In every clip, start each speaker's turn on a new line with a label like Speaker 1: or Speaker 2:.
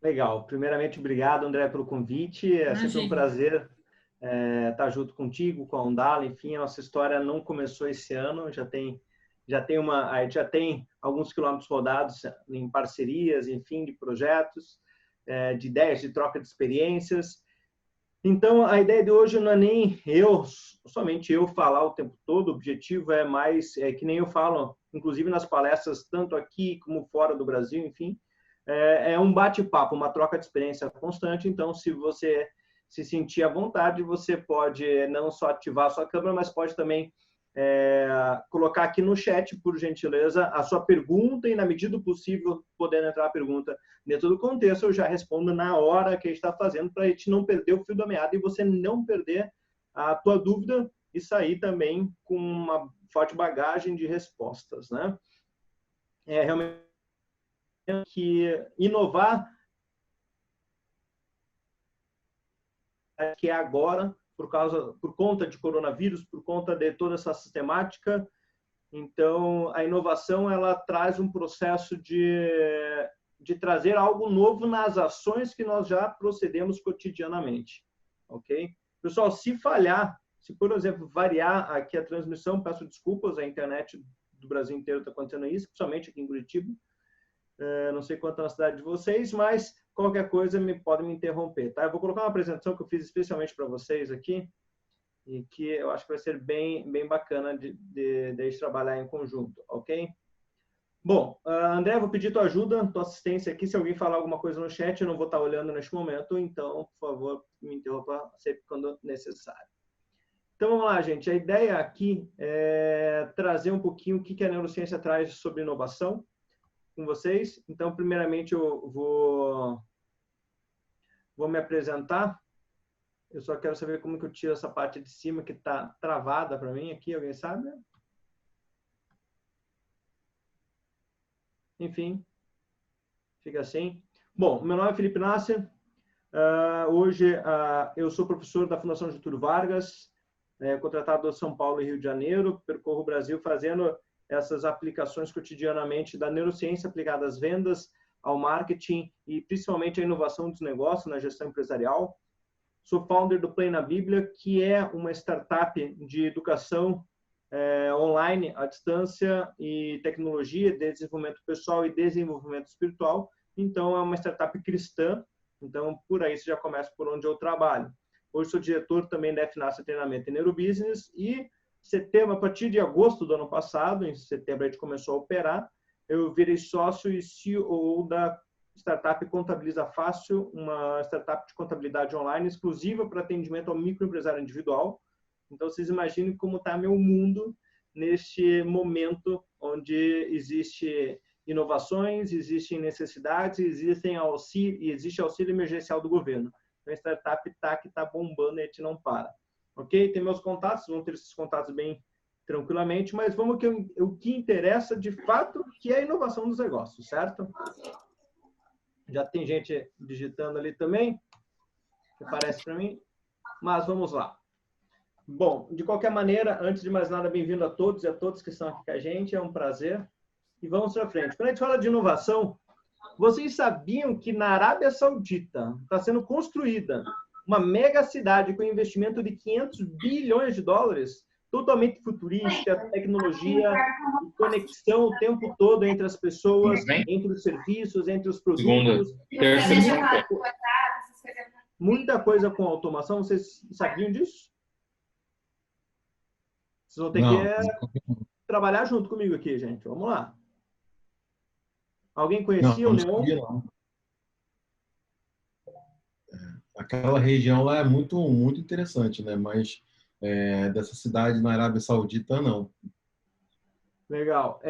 Speaker 1: Legal. Primeiramente, obrigado, André, pelo convite. É sempre um prazer estar junto contigo, com a Undala. Enfim, a nossa história não começou esse ano, já tem a gente já tem alguns quilômetros rodados em parcerias, enfim, de projetos, de ideias, de troca de experiências. Então, a ideia de hoje não é nem somente eu falar o tempo todo, o objetivo é mais, que nem eu falo, inclusive nas palestras, tanto aqui como fora do Brasil, enfim, é um bate-papo, uma troca de experiência constante. Então, se você se sentir à vontade, você pode não só ativar a sua câmera, mas pode também colocar aqui no chat, por gentileza, a sua pergunta, e na medida do possível, podendo entrar a pergunta dentro do contexto, eu já respondo na hora que a gente está fazendo, para a gente não perder o fio da meada e você não perder a tua dúvida e sair também com uma forte bagagem de respostas, né? Realmente que inovar que é agora, por conta de coronavírus, por conta de toda essa sistemática. Então, a inovação, ela traz um processo de trazer algo novo nas ações que nós já procedemos cotidianamente, ok? Pessoal, se falhar, se, por exemplo, variar aqui a transmissão, peço desculpas, a internet do Brasil inteiro está acontecendo isso, principalmente aqui em Curitiba. Não sei quanto na cidade de vocês, mas qualquer coisa pode me interromper, tá? Eu vou colocar uma apresentação que eu fiz especialmente para vocês aqui e que eu acho que vai ser bem bacana de trabalhar em conjunto, ok? Bom, André, vou pedir tua ajuda, tua assistência aqui. Se alguém falar alguma coisa no chat, eu não vou estar olhando neste momento, então, por favor, me interrompa sempre quando necessário. Então, vamos lá, gente. A ideia aqui é trazer um pouquinho o que a neurociência traz sobre inovação com vocês. Então, primeiramente, eu vou me apresentar. Eu só quero saber como que eu tiro essa parte de cima que está travada para mim aqui. Alguém sabe? Enfim, fica assim. Bom, meu nome é Felipe Nasser. Hoje eu sou professor da Fundação Getúlio Vargas, contratado de São Paulo e Rio de Janeiro. Percorro o Brasil fazendo essas aplicações cotidianamente da neurociência aplicada às vendas, ao marketing e principalmente à inovação dos negócios na gestão empresarial. Sou founder do Play na Bíblia, que é uma startup de educação online, à distância e tecnologia, desenvolvimento pessoal e desenvolvimento espiritual. Então, é uma startup cristã. Então, por aí você já começa por onde eu trabalho. Hoje sou diretor também da FNASA Treinamento e Neurobusiness e setembro, a partir de agosto do ano passado, em setembro a gente começou a operar, eu virei sócio e CEO da startup Contabiliza Fácil, uma startup de contabilidade online exclusiva para atendimento ao microempresário individual. Então, vocês imaginem como está meu mundo neste momento onde existe inovações, existem necessidades, existe auxílio emergencial do governo. Então, a startup está bombando e a gente não para. Ok? Tem meus contatos, vão ter esses contatos bem tranquilamente, mas vamos o que interessa de fato, que é a inovação dos negócios, certo? Já tem gente digitando ali também, que aparece para mim, mas vamos lá. Bom, de qualquer maneira, antes de mais nada, bem-vindo a todos e a todas que estão aqui com a gente, é um prazer. E vamos para frente. Quando a gente fala de inovação, vocês sabiam que na Arábia Saudita está sendo construída uma mega cidade com investimento de 500 bilhões de dólares, totalmente futurística, tecnologia e conexão o tempo todo entre as pessoas, entre os serviços, entre os produtos. Muita coisa com automação. Vocês sabiam disso? Vocês vão ter que trabalhar junto comigo aqui, gente. Vamos lá. Alguém conhecia o Neon?
Speaker 2: Aquela região lá é muito interessante, né? Mas dessa cidade na Arábia Saudita, não.
Speaker 1: Legal.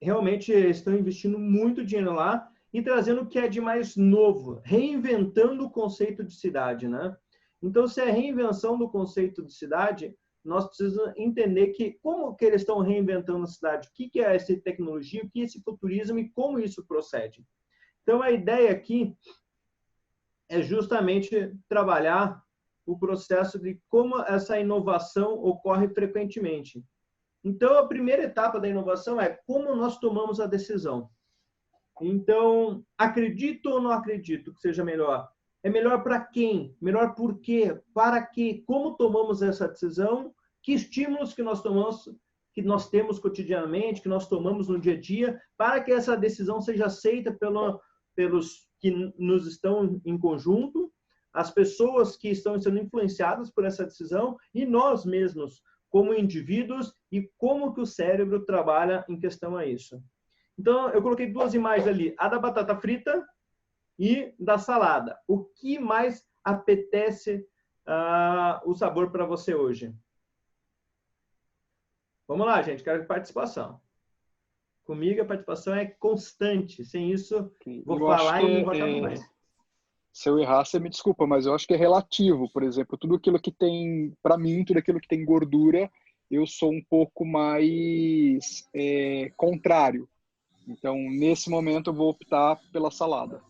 Speaker 1: Realmente estão investindo muito dinheiro lá e trazendo o que é de mais novo, reinventando o conceito de cidade, né? Então, se é a reinvenção do conceito de cidade, nós precisamos entender como que eles estão reinventando a cidade, o que é essa tecnologia, o que é esse futurismo e como isso procede. Então, a ideia aqui é justamente trabalhar o processo de como essa inovação ocorre frequentemente. Então, a primeira etapa da inovação é como nós tomamos a decisão. Então, acredito ou não acredito que seja melhor? É melhor para quem? Melhor por quê? Para quê? Como tomamos essa decisão? Que estímulos que nós tomamos, que nós temos cotidianamente, que nós tomamos no dia a dia, para que essa decisão seja aceita pelos que nos estão em conjunto, as pessoas que estão sendo influenciadas por essa decisão e nós mesmos, como indivíduos, e como que o cérebro trabalha em questão a isso. Então, eu coloquei duas imagens ali, a da batata frita e da salada. O que mais apetece o sabor para você hoje? Vamos lá, gente, quero participação. Comigo a participação é constante. Sem isso, vou falar e não vou acabar mais.
Speaker 3: Se eu errar, você me desculpa, mas eu acho que é relativo. Por exemplo, tudo aquilo que tem, para mim, tudo aquilo que tem gordura, eu sou um pouco mais contrário. Então, nesse momento, eu vou optar pela salada.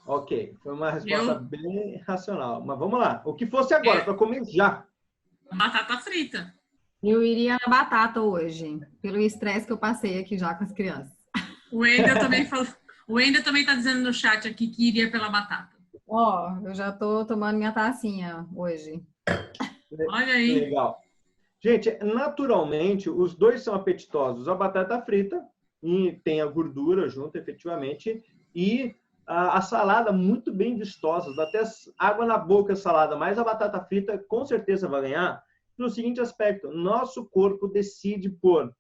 Speaker 1: Ok, foi uma resposta bem racional. Mas vamos lá. O que fosse agora, para comer já?
Speaker 4: Batata frita.
Speaker 5: Eu iria na batata hoje, pelo estresse que eu passei aqui já com as crianças.
Speaker 4: O Wendel também falou. O Wendel também está dizendo no chat aqui que iria pela batata.
Speaker 5: Ó, eu já estou tomando minha tacinha hoje.
Speaker 4: Olha aí.
Speaker 1: Legal. Gente, naturalmente, os dois são apetitosos. A batata frita, e tem a gordura junto, efetivamente, e a salada muito bem vistosa, dá até água na boca a salada, mas a batata frita com certeza vai ganhar no seguinte aspecto: nosso corpo decide por,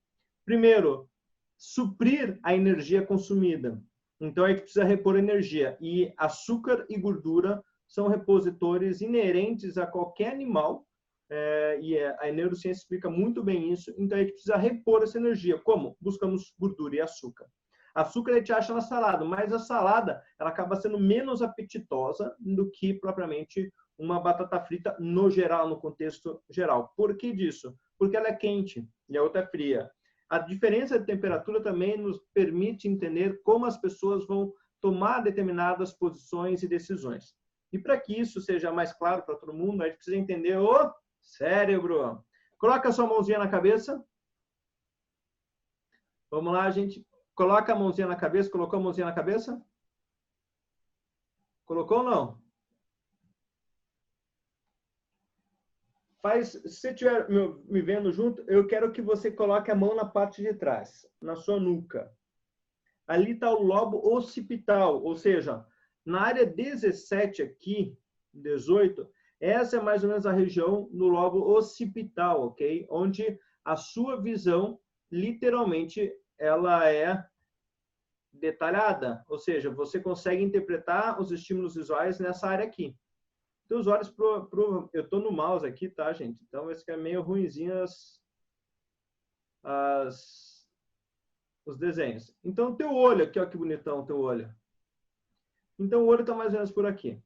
Speaker 1: primeiro, suprir a energia consumida. Então, a gente precisa repor energia. E açúcar e gordura são repositores inerentes a qualquer animal, e a neurociência explica muito bem isso. Então, a gente precisa repor essa energia. Como? Buscamos gordura e açúcar. Açúcar a gente acha na salada, mas a salada ela acaba sendo menos apetitosa do que propriamente uma batata frita no geral, no contexto geral. Por que disso? Porque ela é quente e a outra é fria. A diferença de temperatura também nos permite entender como as pessoas vão tomar determinadas posições e decisões. E para que isso seja mais claro para todo mundo, a gente precisa entender o cérebro. Coloca a sua mãozinha na cabeça. Vamos lá, gente. Coloca a mãozinha na cabeça. Colocou a mãozinha na cabeça? Colocou ou não? Se você estiver me vendo junto, eu quero que você coloque a mão na parte de trás, na sua nuca. Ali está o lobo occipital, ou seja, na área 17 aqui, 18, essa é mais ou menos a região no lobo occipital, ok? Onde a sua visão, literalmente, ela é detalhada, ou seja, você consegue interpretar os estímulos visuais nessa área aqui. Então, os olhos eu estou no mouse aqui, tá, gente? Então, vai ficar meio ruinzinho os desenhos. Então, o teu olho aqui, ó, que bonitão o teu olho. Então, o olho está mais ou menos por aqui.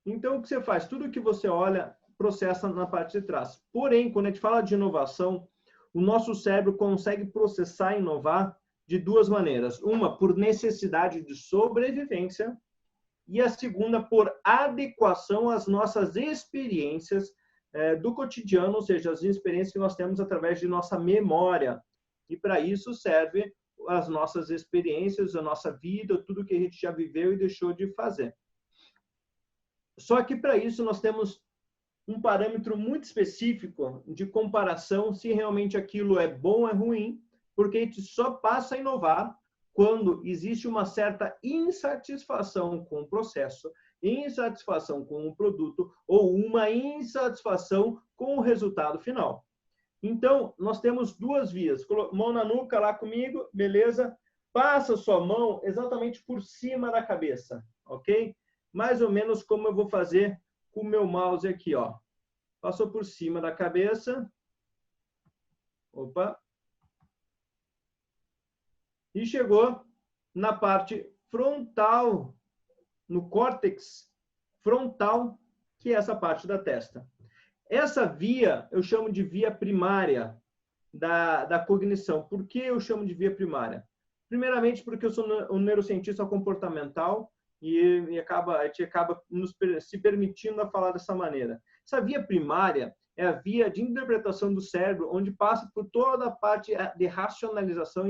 Speaker 1: Então, o que você faz? Tudo que você olha, processa na parte de trás. Porém, quando a gente fala de inovação, o nosso cérebro consegue processar e inovar de duas maneiras. Uma, por necessidade de sobrevivência, e a segunda, por adequação às nossas experiências do cotidiano, ou seja, as experiências que nós temos através de nossa memória. E para isso serve as nossas experiências, a nossa vida, tudo que a gente já viveu e deixou de fazer. Só que para isso nós temos um parâmetro muito específico de comparação se realmente aquilo é bom ou é ruim, porque a gente só passa a inovar quando existe uma certa insatisfação com o processo, insatisfação com o produto ou uma insatisfação com o resultado final. Então, nós temos duas vias. Mão na nuca lá comigo, beleza? Passa sua mão exatamente por cima da cabeça, ok? Mais ou menos como eu vou fazer com o meu mouse aqui, ó. Passou por cima da cabeça. Opa. E chegou na parte frontal, no córtex frontal, que é essa parte da testa. Essa via eu chamo de via primária da cognição. Por que eu chamo de via primária? Primeiramente, porque eu sou um neurocientista comportamental e a gente acaba se permitindo a falar dessa maneira. Essa via primária é a via de interpretação do cérebro, onde passa por toda a parte de racionalização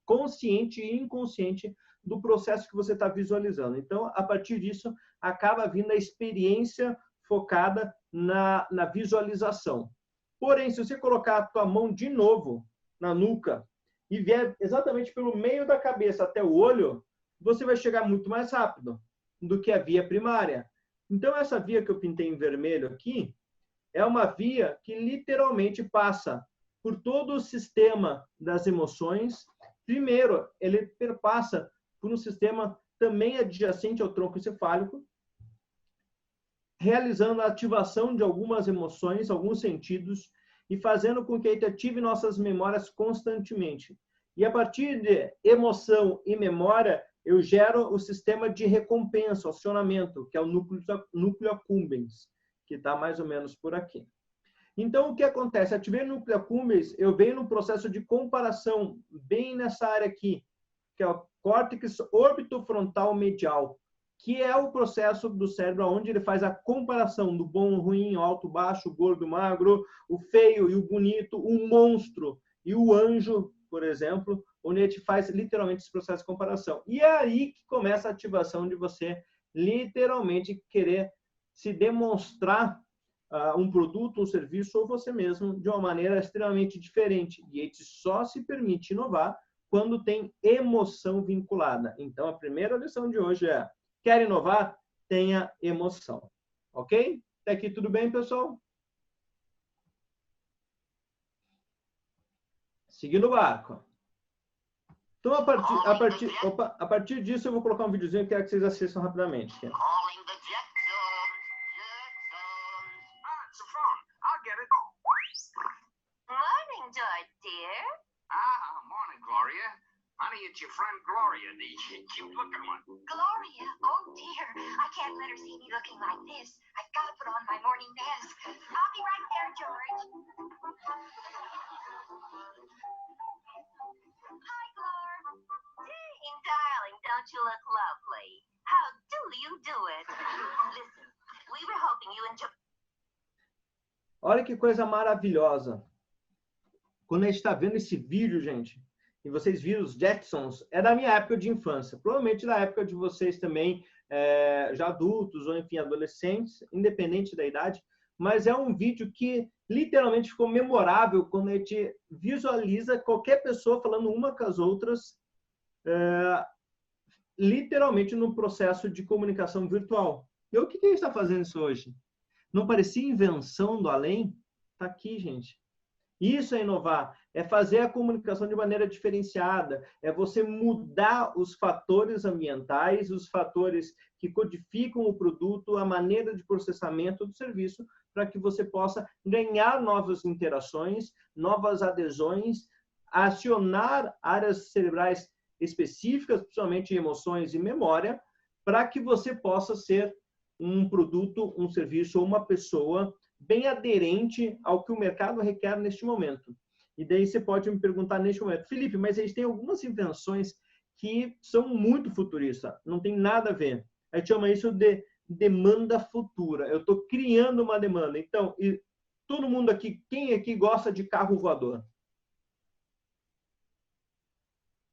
Speaker 1: consciente e inconsciente do processo que você está visualizando. Então, a partir disso, acaba vindo a experiência focada na visualização. Porém, se você colocar a tua mão de novo na nuca e vier exatamente pelo meio da cabeça até o olho, você vai chegar muito mais rápido do que a via primária. Então, essa via que eu pintei em vermelho aqui é uma via que literalmente passa por todo o sistema das emoções. Primeiro, ele perpassa por um sistema também adjacente ao tronco encefálico, realizando a ativação de algumas emoções, alguns sentidos, e fazendo com que a gente ative nossas memórias constantemente. E a partir de emoção e memória, eu gero o sistema de recompensa, acionamento, que é o núcleo accumbens, que está mais ou menos por aqui. Então, o que acontece? Ativei o núcleo accumbens, eu venho no processo de comparação, bem nessa área aqui, que é o córtex orbitofrontal medial, que é o processo do cérebro onde ele faz a comparação do bom, o ruim, o alto, o baixo, o gordo, o magro, o feio e o bonito, o monstro e o anjo, por exemplo, onde a gente faz literalmente esse processo de comparação. E é aí que começa a ativação de você literalmente querer se demonstrar um produto, um serviço ou você mesmo de uma maneira extremamente diferente. E a gente só se permite inovar quando tem emoção vinculada. Então, a primeira lição de hoje é: quer inovar? Tenha emoção. Ok? Até aqui tudo bem, pessoal? Seguindo o barco. Então, a partir disso, eu vou colocar um videozinho que eu quero que vocês assistam rapidamente. Aqui.
Speaker 6: Morning, George, dear. Morning, Gloria. Honey, it's your friend Gloria, the cute-looking one. Gloria? Oh, dear. I can't let her see me looking like this. I've got to put on my morning mask. I'll be right there, George. Hi, Glor. Dang, darling, don't you look lovely? How do you do it? Listen, we were hoping you enjoyed...
Speaker 1: Olha que coisa maravilhosa. Quando a gente está vendo esse vídeo, gente, e vocês viram os Jetsons, é da minha época de infância. Provavelmente da época de vocês também, já adultos ou, enfim, adolescentes, independente da idade. Mas é um vídeo que literalmente ficou memorável quando a gente visualiza qualquer pessoa falando uma com as outras, literalmente no processo de comunicação virtual. E o que a gente está fazendo isso hoje? Não parecia invenção do além? Está aqui, gente. Isso é inovar, é fazer a comunicação de maneira diferenciada, é você mudar os fatores ambientais, os fatores que codificam o produto, a maneira de processamento do serviço, para que você possa ganhar novas interações, novas adesões, acionar áreas cerebrais específicas, principalmente emoções e memória, para que você possa ser um produto, um serviço ou uma pessoa bem aderente ao que o mercado requer neste momento. E daí você pode me perguntar neste momento: Felipe, mas eles têm algumas invenções que são muito futuristas, não tem nada a ver. A gente chama isso de demanda futura. Eu estou criando uma demanda. Então, e todo mundo aqui, quem aqui gosta de carro voador?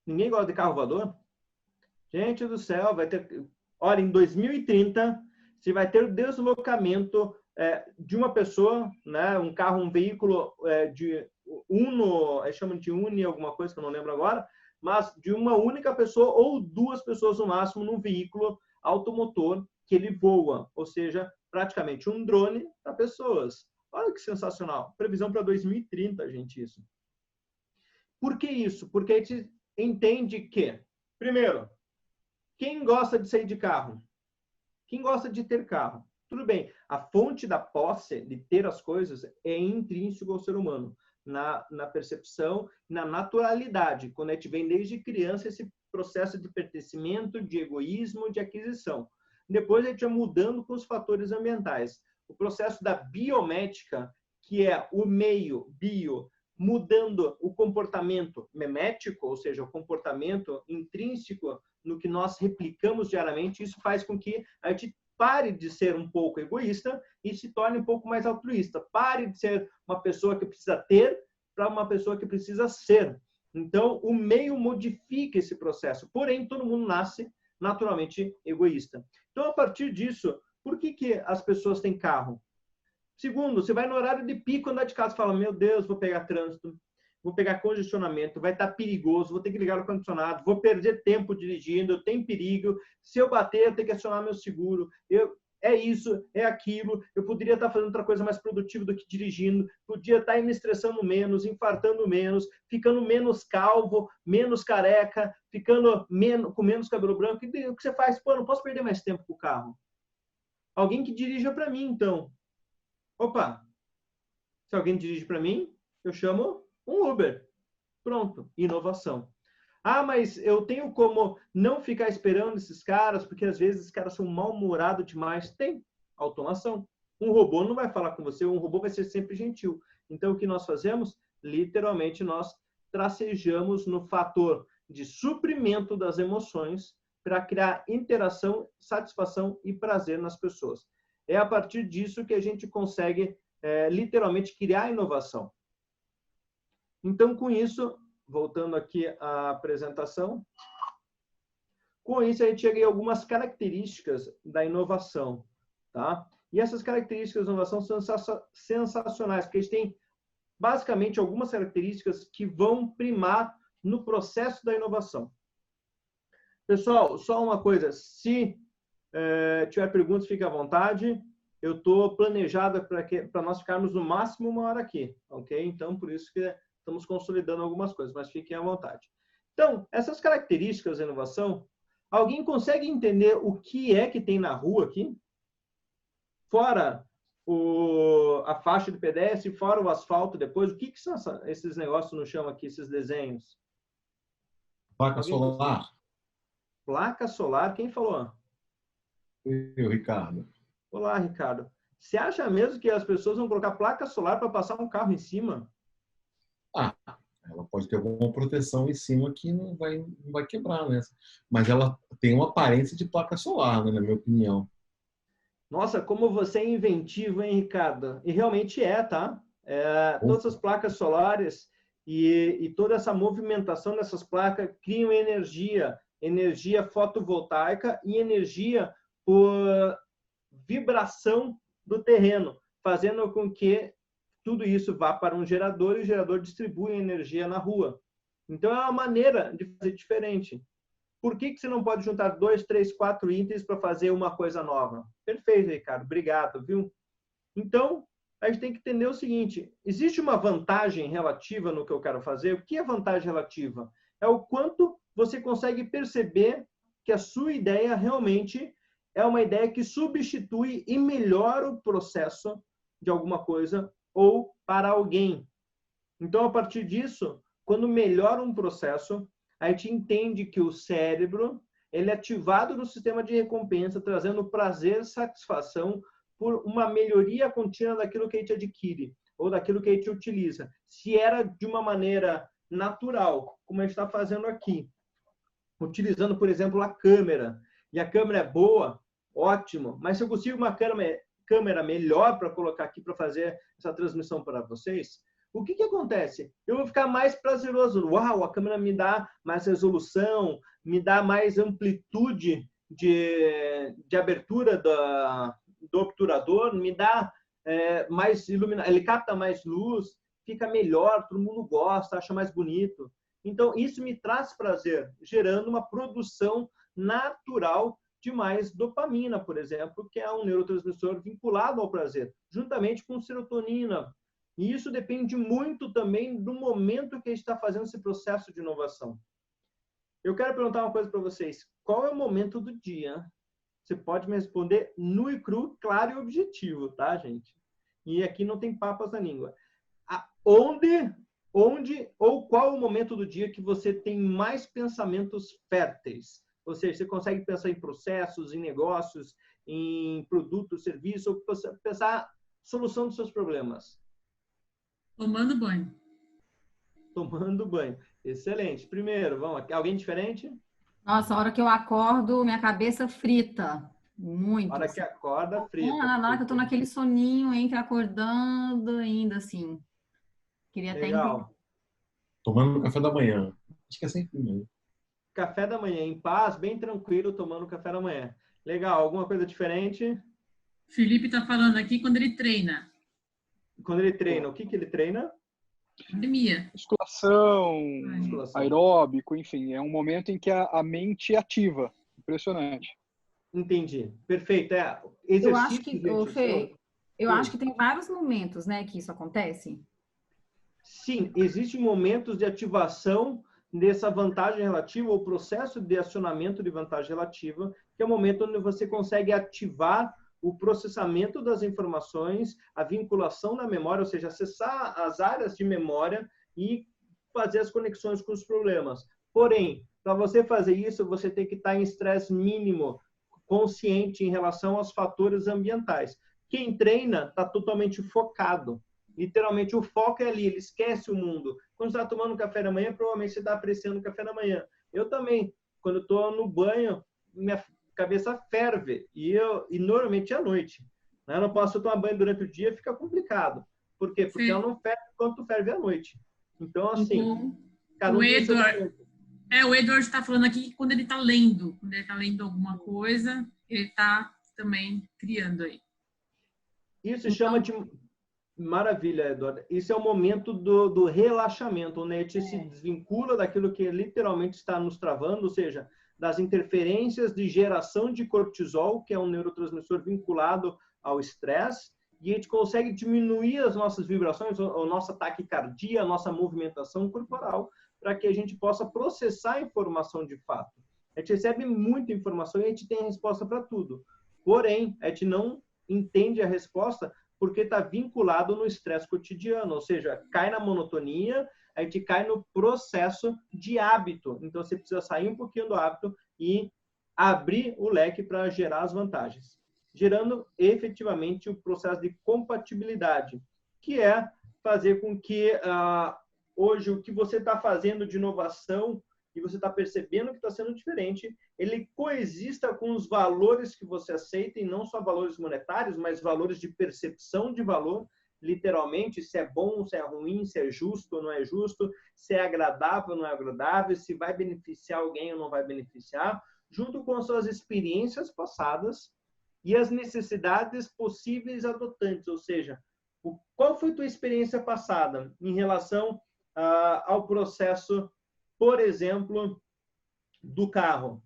Speaker 1: Ninguém gosta de carro voador? Gente do céu, vai ter... Olha, em 2030, você vai ter o deslocamento de uma pessoa, né, um carro, um veículo de Uno, chamam de Uni, alguma coisa que eu não lembro agora, mas de uma única pessoa ou duas pessoas no máximo num veículo automotor que ele voa, ou seja, praticamente um drone para pessoas. Olha que sensacional. Previsão para 2030, gente, isso. Por que isso? Porque a gente entende que, primeiro, quem gosta de sair de carro? Quem gosta de ter carro? Tudo bem, a fonte da posse, de ter as coisas, é intrínseco ao ser humano, na percepção, na naturalidade, quando a gente vem desde criança esse processo de pertencimento, de egoísmo, de aquisição. Depois a gente vai mudando com os fatores ambientais. O processo da biométrica, que é o meio bio, mudando o comportamento memético, ou seja, o comportamento intrínseco no que nós replicamos diariamente, isso faz com que a gente pare de ser um pouco egoísta e se torne um pouco mais altruísta. Pare de ser uma pessoa que precisa ter para uma pessoa que precisa ser. Então, o meio modifica esse processo. Porém, todo mundo nasce naturalmente egoísta. Então, a partir disso, por que as pessoas têm carro? Segundo, você vai no horário de pico andar de casa e fala, meu Deus, vou pegar trânsito, vou pegar congestionamento, vai estar perigoso, vou ter que ligar o ar-condicionado, vou perder tempo dirigindo, tem perigo, se eu bater, eu tenho que acionar meu seguro, é isso, é aquilo, eu poderia estar fazendo outra coisa mais produtiva do que dirigindo, podia estar me estressando menos, infartando menos, ficando menos calvo, menos careca, ficando com menos cabelo branco. E o que você faz? Pô, não posso perder mais tempo com o carro. Alguém que dirija para mim, então. Opa, se alguém dirige para mim, eu chamo um Uber. Pronto, inovação. Ah, mas eu tenho como não ficar esperando esses caras, porque às vezes esses caras são mal-humorados demais. Tem automação. Um robô não vai falar com você, um robô vai ser sempre gentil. Então, o que nós fazemos? Literalmente, nós tracejamos no fator de suprimento das emoções para criar interação, satisfação e prazer nas pessoas. É a partir disso que a gente consegue, literalmente, criar inovação. Então, com isso, voltando aqui à apresentação, com isso a gente chega em algumas características da inovação, tá? E essas características da inovação são sensacionais, porque a gente tem, basicamente, algumas características que vão primar no processo da inovação. Pessoal, só uma coisa, se tiver perguntas, fique à vontade. Eu estou planejado para nós ficarmos no máximo 1 hora aqui, ok? Então, por isso que estamos consolidando algumas coisas, mas fiquem à vontade. Então, essas características da inovação, alguém consegue entender o que é que tem na rua aqui? Fora a faixa de pedestre, fora o asfalto depois, o que são esses negócios no chão aqui, esses desenhos?
Speaker 2: Placa solar.
Speaker 1: Placa solar, quem falou?
Speaker 2: Eu, Ricardo.
Speaker 1: Olá, Ricardo. Você acha mesmo que as pessoas vão colocar placa solar para passar um carro em cima?
Speaker 2: Ah, ela pode ter alguma proteção em cima que não vai quebrar, né? Mas ela tem uma aparência de placa solar, né, na minha opinião.
Speaker 1: Nossa, como você é inventivo, hein, Ricardo? E realmente tá? Todas as placas solares e toda essa movimentação dessas placas criam energia fotovoltaica e energia por vibração do terreno, fazendo com que tudo isso vá para um gerador e o gerador distribui a energia na rua. Então, é uma maneira de fazer diferente. Por que você não pode juntar 2, 3, 4 itens para fazer uma coisa nova? Perfeito, Ricardo. Obrigado, viu? Então, a gente tem que entender o seguinte. Existe uma vantagem relativa no que eu quero fazer. O que é vantagem relativa? É o quanto você consegue perceber que a sua ideia realmente é uma ideia que substitui e melhora o processo de alguma coisa ou para alguém. Então, a partir disso, quando melhora um processo, a gente entende que o cérebro ele é ativado no sistema de recompensa, trazendo prazer e satisfação por uma melhoria contínua daquilo que a gente adquire ou daquilo que a gente utiliza. Se era de uma maneira natural, como a gente está fazendo aqui, utilizando, por exemplo, a câmera, e a câmera é boa, ótimo, mas se eu consigo uma câmera melhor para colocar aqui para fazer essa transmissão para vocês, o que acontece? Eu vou ficar mais prazeroso. Uau, a câmera me dá mais resolução, me dá mais amplitude de abertura do obturador, me dá mais iluminação, ele capta mais luz, fica melhor, todo mundo gosta, acha mais bonito. Então, isso me traz prazer, gerando uma produção natural de mais dopamina, por exemplo, que é um neurotransmissor vinculado ao prazer, juntamente com serotonina. E isso depende muito também do momento que a gente está fazendo esse processo de inovação. Eu quero perguntar uma coisa para vocês. Qual é o momento do dia? Você pode me responder nu e cru, claro e objetivo, tá, gente? E aqui não tem papas na língua. Onde ou qual o momento do dia que você tem mais pensamentos férteis? Ou seja, você consegue pensar em processos, em negócios, em produtos, serviços, ou pensar solução dos seus problemas?
Speaker 4: Tomando banho.
Speaker 1: Tomando banho. Excelente. Primeiro, vamos aqui. Alguém diferente?
Speaker 5: Nossa, a hora que eu acordo, minha cabeça frita. Muito.
Speaker 1: Na hora que acorda, frita.
Speaker 5: Na hora que eu tô naquele soninho, entre acordando ainda, assim. Queria até entender.
Speaker 1: Legal.
Speaker 2: Tomando café da manhã. Acho que é sempre mesmo.
Speaker 1: Café da manhã em paz, bem tranquilo, tomando café da manhã. Legal. Alguma coisa diferente?
Speaker 4: Felipe está falando aqui quando ele treina.
Speaker 1: Quando ele treina, o que ele treina?
Speaker 4: Academia.
Speaker 3: Musculação,
Speaker 1: Musculação.
Speaker 3: aeróbico, enfim, é um momento em que a mente é ativa. Impressionante.
Speaker 1: Entendi. Perfeito.
Speaker 5: Eu acho
Speaker 1: Exercício,
Speaker 5: que, ô,
Speaker 1: gente,
Speaker 5: Fê, eu
Speaker 1: Sim.
Speaker 5: acho que tem vários momentos, né, que isso acontece.
Speaker 1: Sim, existem momentos de ativação dessa vantagem relativa, ou processo de acionamento de vantagem relativa, que é o momento onde você consegue ativar o processamento das informações, a vinculação da memória, ou seja, acessar as áreas de memória e fazer as conexões com os problemas. Porém, para você fazer isso, você tem que estar em estresse mínimo, consciente em relação aos fatores ambientais. Quem treina está totalmente focado. Literalmente, o foco é ali, ele esquece o mundo. Quando você está tomando café da manhã, provavelmente você está apreciando o café da manhã. Eu também, quando estou no banho, minha cabeça ferve, e normalmente é à noite. Né? Eu não posso tomar banho durante o dia, fica complicado. Por quê? Porque ela não ferve quanto ferve à noite. Então, assim, cada um tem seu momento.
Speaker 4: O Edward está falando aqui que quando ele está lendo, alguma coisa, ele está também criando aí.
Speaker 1: Isso chama de... Maravilha, Eduardo. Isso é o momento do relaxamento, onde a gente se desvincula daquilo que literalmente está nos travando, ou seja, das interferências de geração de cortisol, que é um neurotransmissor vinculado ao estresse, e a gente consegue diminuir as nossas vibrações, a nossa taquicardia, a nossa movimentação corporal, para que a gente possa processar a informação de fato. A gente recebe muita informação e a gente tem a resposta para tudo. Porém, a gente não entende a resposta porque está vinculado no estresse cotidiano, ou seja, cai na monotonia, a gente cai no processo de hábito. Então, você precisa sair um pouquinho do hábito e abrir o leque para gerar as vantagens, gerando efetivamente o processo de compatibilidade, que é fazer com que hoje o que você está fazendo de inovação e você está percebendo que está sendo diferente, ele coexista com os valores que você aceita, e não só valores monetários, mas valores de percepção de valor, literalmente, se é bom, se é ruim, se é justo ou não é justo, se é agradável ou não é agradável, se vai beneficiar alguém ou não vai beneficiar, junto com as suas experiências passadas e as necessidades possíveis adotantes, ou seja, qual foi a tua experiência passada em relação ao processo, por exemplo, do carro?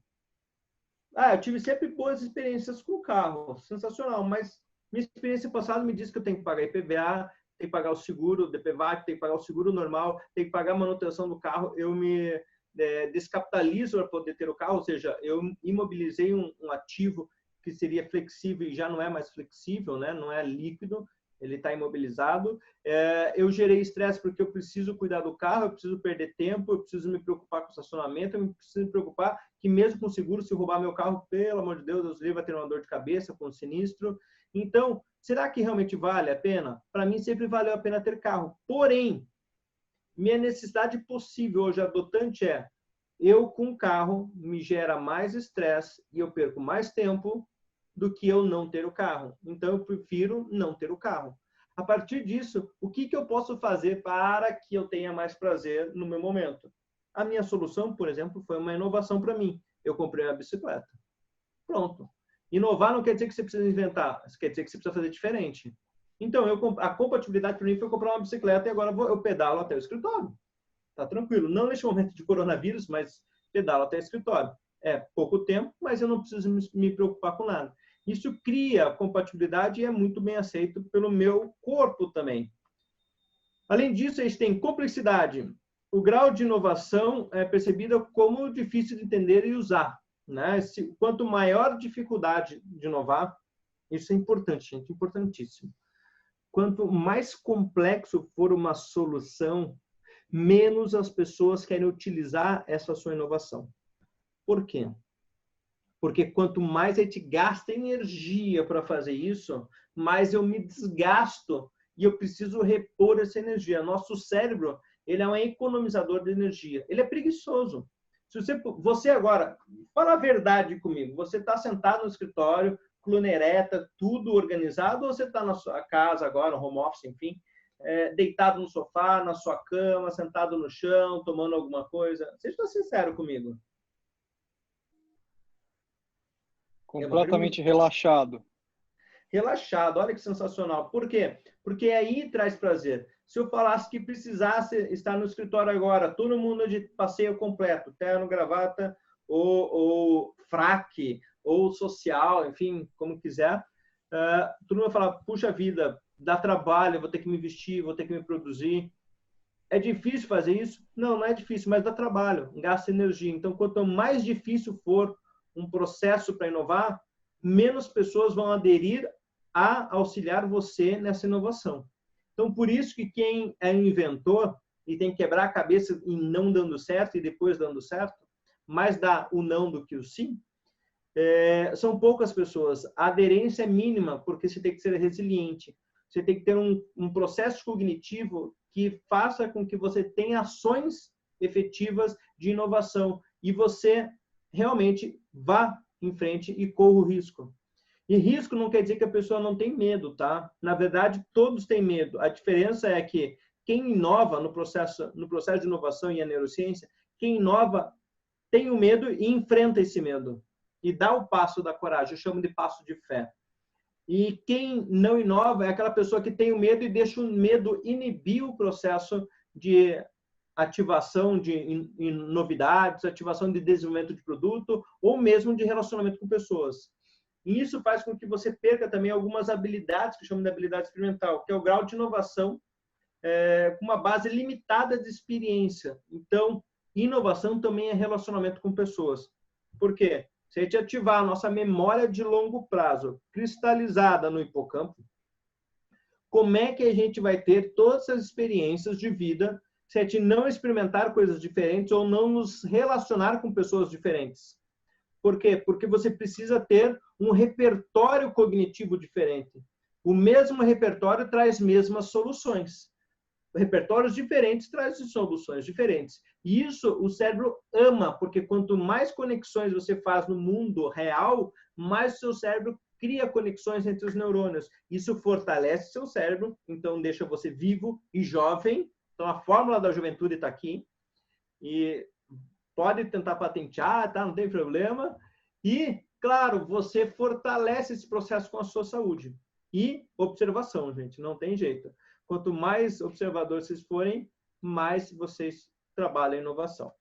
Speaker 1: Eu tive sempre boas experiências com o carro, sensacional, mas minha experiência passada me diz que eu tenho que pagar IPVA, tenho que pagar o seguro, DPVAT, tenho que pagar o seguro normal, tenho que pagar a manutenção do carro, eu me descapitalizo para poder ter o carro, ou seja, eu imobilizei um ativo que seria flexível e já não é mais flexível, né? Não é líquido, ele está imobilizado. Eu gerei estresse porque eu preciso cuidar do carro, eu preciso perder tempo, eu preciso me preocupar com o estacionamento, eu preciso me preocupar que mesmo com seguro, se roubar meu carro, pelo amor de Deus, Deus livre, vai ter uma dor de cabeça com o sinistro. Então, será que realmente vale a pena? Para mim, sempre valeu a pena ter carro. Porém, minha necessidade possível hoje adotante eu com carro me gera mais estresse e eu perco mais tempo do que eu não ter o carro. Então, eu prefiro não ter o carro. A partir disso, o que eu posso fazer para que eu tenha mais prazer no meu momento? A minha solução, por exemplo, foi uma inovação para mim. Eu comprei uma bicicleta. Pronto. Inovar não quer dizer que você precisa inventar, quer dizer que você precisa fazer diferente. Então, a compatibilidade para mim foi comprar uma bicicleta e agora eu pedalo até o escritório. Tá tranquilo. Não neste momento de coronavírus, mas pedalo até o escritório. É pouco tempo, mas eu não preciso me preocupar com nada. Isso cria compatibilidade e é muito bem aceito pelo meu corpo também. Além disso, a gente tem complexidade. O grau de inovação é percebido como difícil de entender e usar, né? Quanto maior dificuldade de inovar, isso é importante, gente, importantíssimo. Quanto mais complexo for uma solução, menos as pessoas querem utilizar essa sua inovação. Por quê? Porque quanto mais a gente gasta energia para fazer isso, mais eu me desgasto e eu preciso repor essa energia. Nosso cérebro, ele é um economizador de energia. Ele é preguiçoso. Se você agora, fala a verdade comigo, você está sentado no escritório, coluna ereta, tudo organizado, ou você está na sua casa agora, no home office, enfim, deitado no sofá, na sua cama, sentado no chão, tomando alguma coisa? Seja sincero comigo.
Speaker 3: Completamente relaxado.
Speaker 1: Relaxado, olha que sensacional. Por quê? Porque aí traz prazer. Se eu falasse que precisasse estar no escritório agora, todo mundo de passeio completo, terno, gravata, ou fraque, ou social, enfim, como quiser, todo mundo vai falar, puxa vida, dá trabalho, vou ter que me vestir, vou ter que me produzir. É difícil fazer isso? Não, não é difícil, mas dá trabalho, gasta energia. Então, quanto mais difícil for um processo para inovar, menos pessoas vão aderir a auxiliar você nessa inovação. Então, por isso que quem é inventor e tem que quebrar a cabeça em não dando certo e depois dando certo, mais dá o não do que o sim, são poucas pessoas. A aderência é mínima, porque você tem que ser resiliente. Você tem que ter um processo cognitivo que faça com que você tenha ações efetivas de inovação e você realmente vá em frente e corra o risco. E risco não quer dizer que a pessoa não tem medo, tá? Na verdade, todos têm medo. A diferença é que quem inova no processo de inovação e a neurociência, quem inova tem o medo e enfrenta esse medo. E dá o passo da coragem, eu chamo de passo de fé. E quem não inova é aquela pessoa que tem o medo e deixa o medo inibir o processo de ativação de novidades, ativação de desenvolvimento de produto ou mesmo de relacionamento com pessoas. E isso faz com que você perca também algumas habilidades, que chamam de habilidade experimental, que é o grau de inovação com uma base limitada de experiência. Então, inovação também é relacionamento com pessoas. Por quê? Se a gente ativar a nossa memória de longo prazo, cristalizada no hipocampo, como é que a gente vai ter todas as experiências de vida se a gente não experimentar coisas diferentes ou não nos relacionar com pessoas diferentes? Por quê? Porque você precisa ter um repertório cognitivo diferente. O mesmo repertório traz mesmas soluções. Repertórios diferentes trazem soluções diferentes. E isso o cérebro ama, porque quanto mais conexões você faz no mundo real, mais o seu cérebro cria conexões entre os neurônios. Isso fortalece seu cérebro, então deixa você vivo e jovem. Então a fórmula da juventude está aqui. E pode tentar patentear, tá? Não tem problema. E, claro, você fortalece esse processo com a sua saúde. E observação, gente, não tem jeito. Quanto mais observadores vocês forem, mais vocês trabalham em inovação.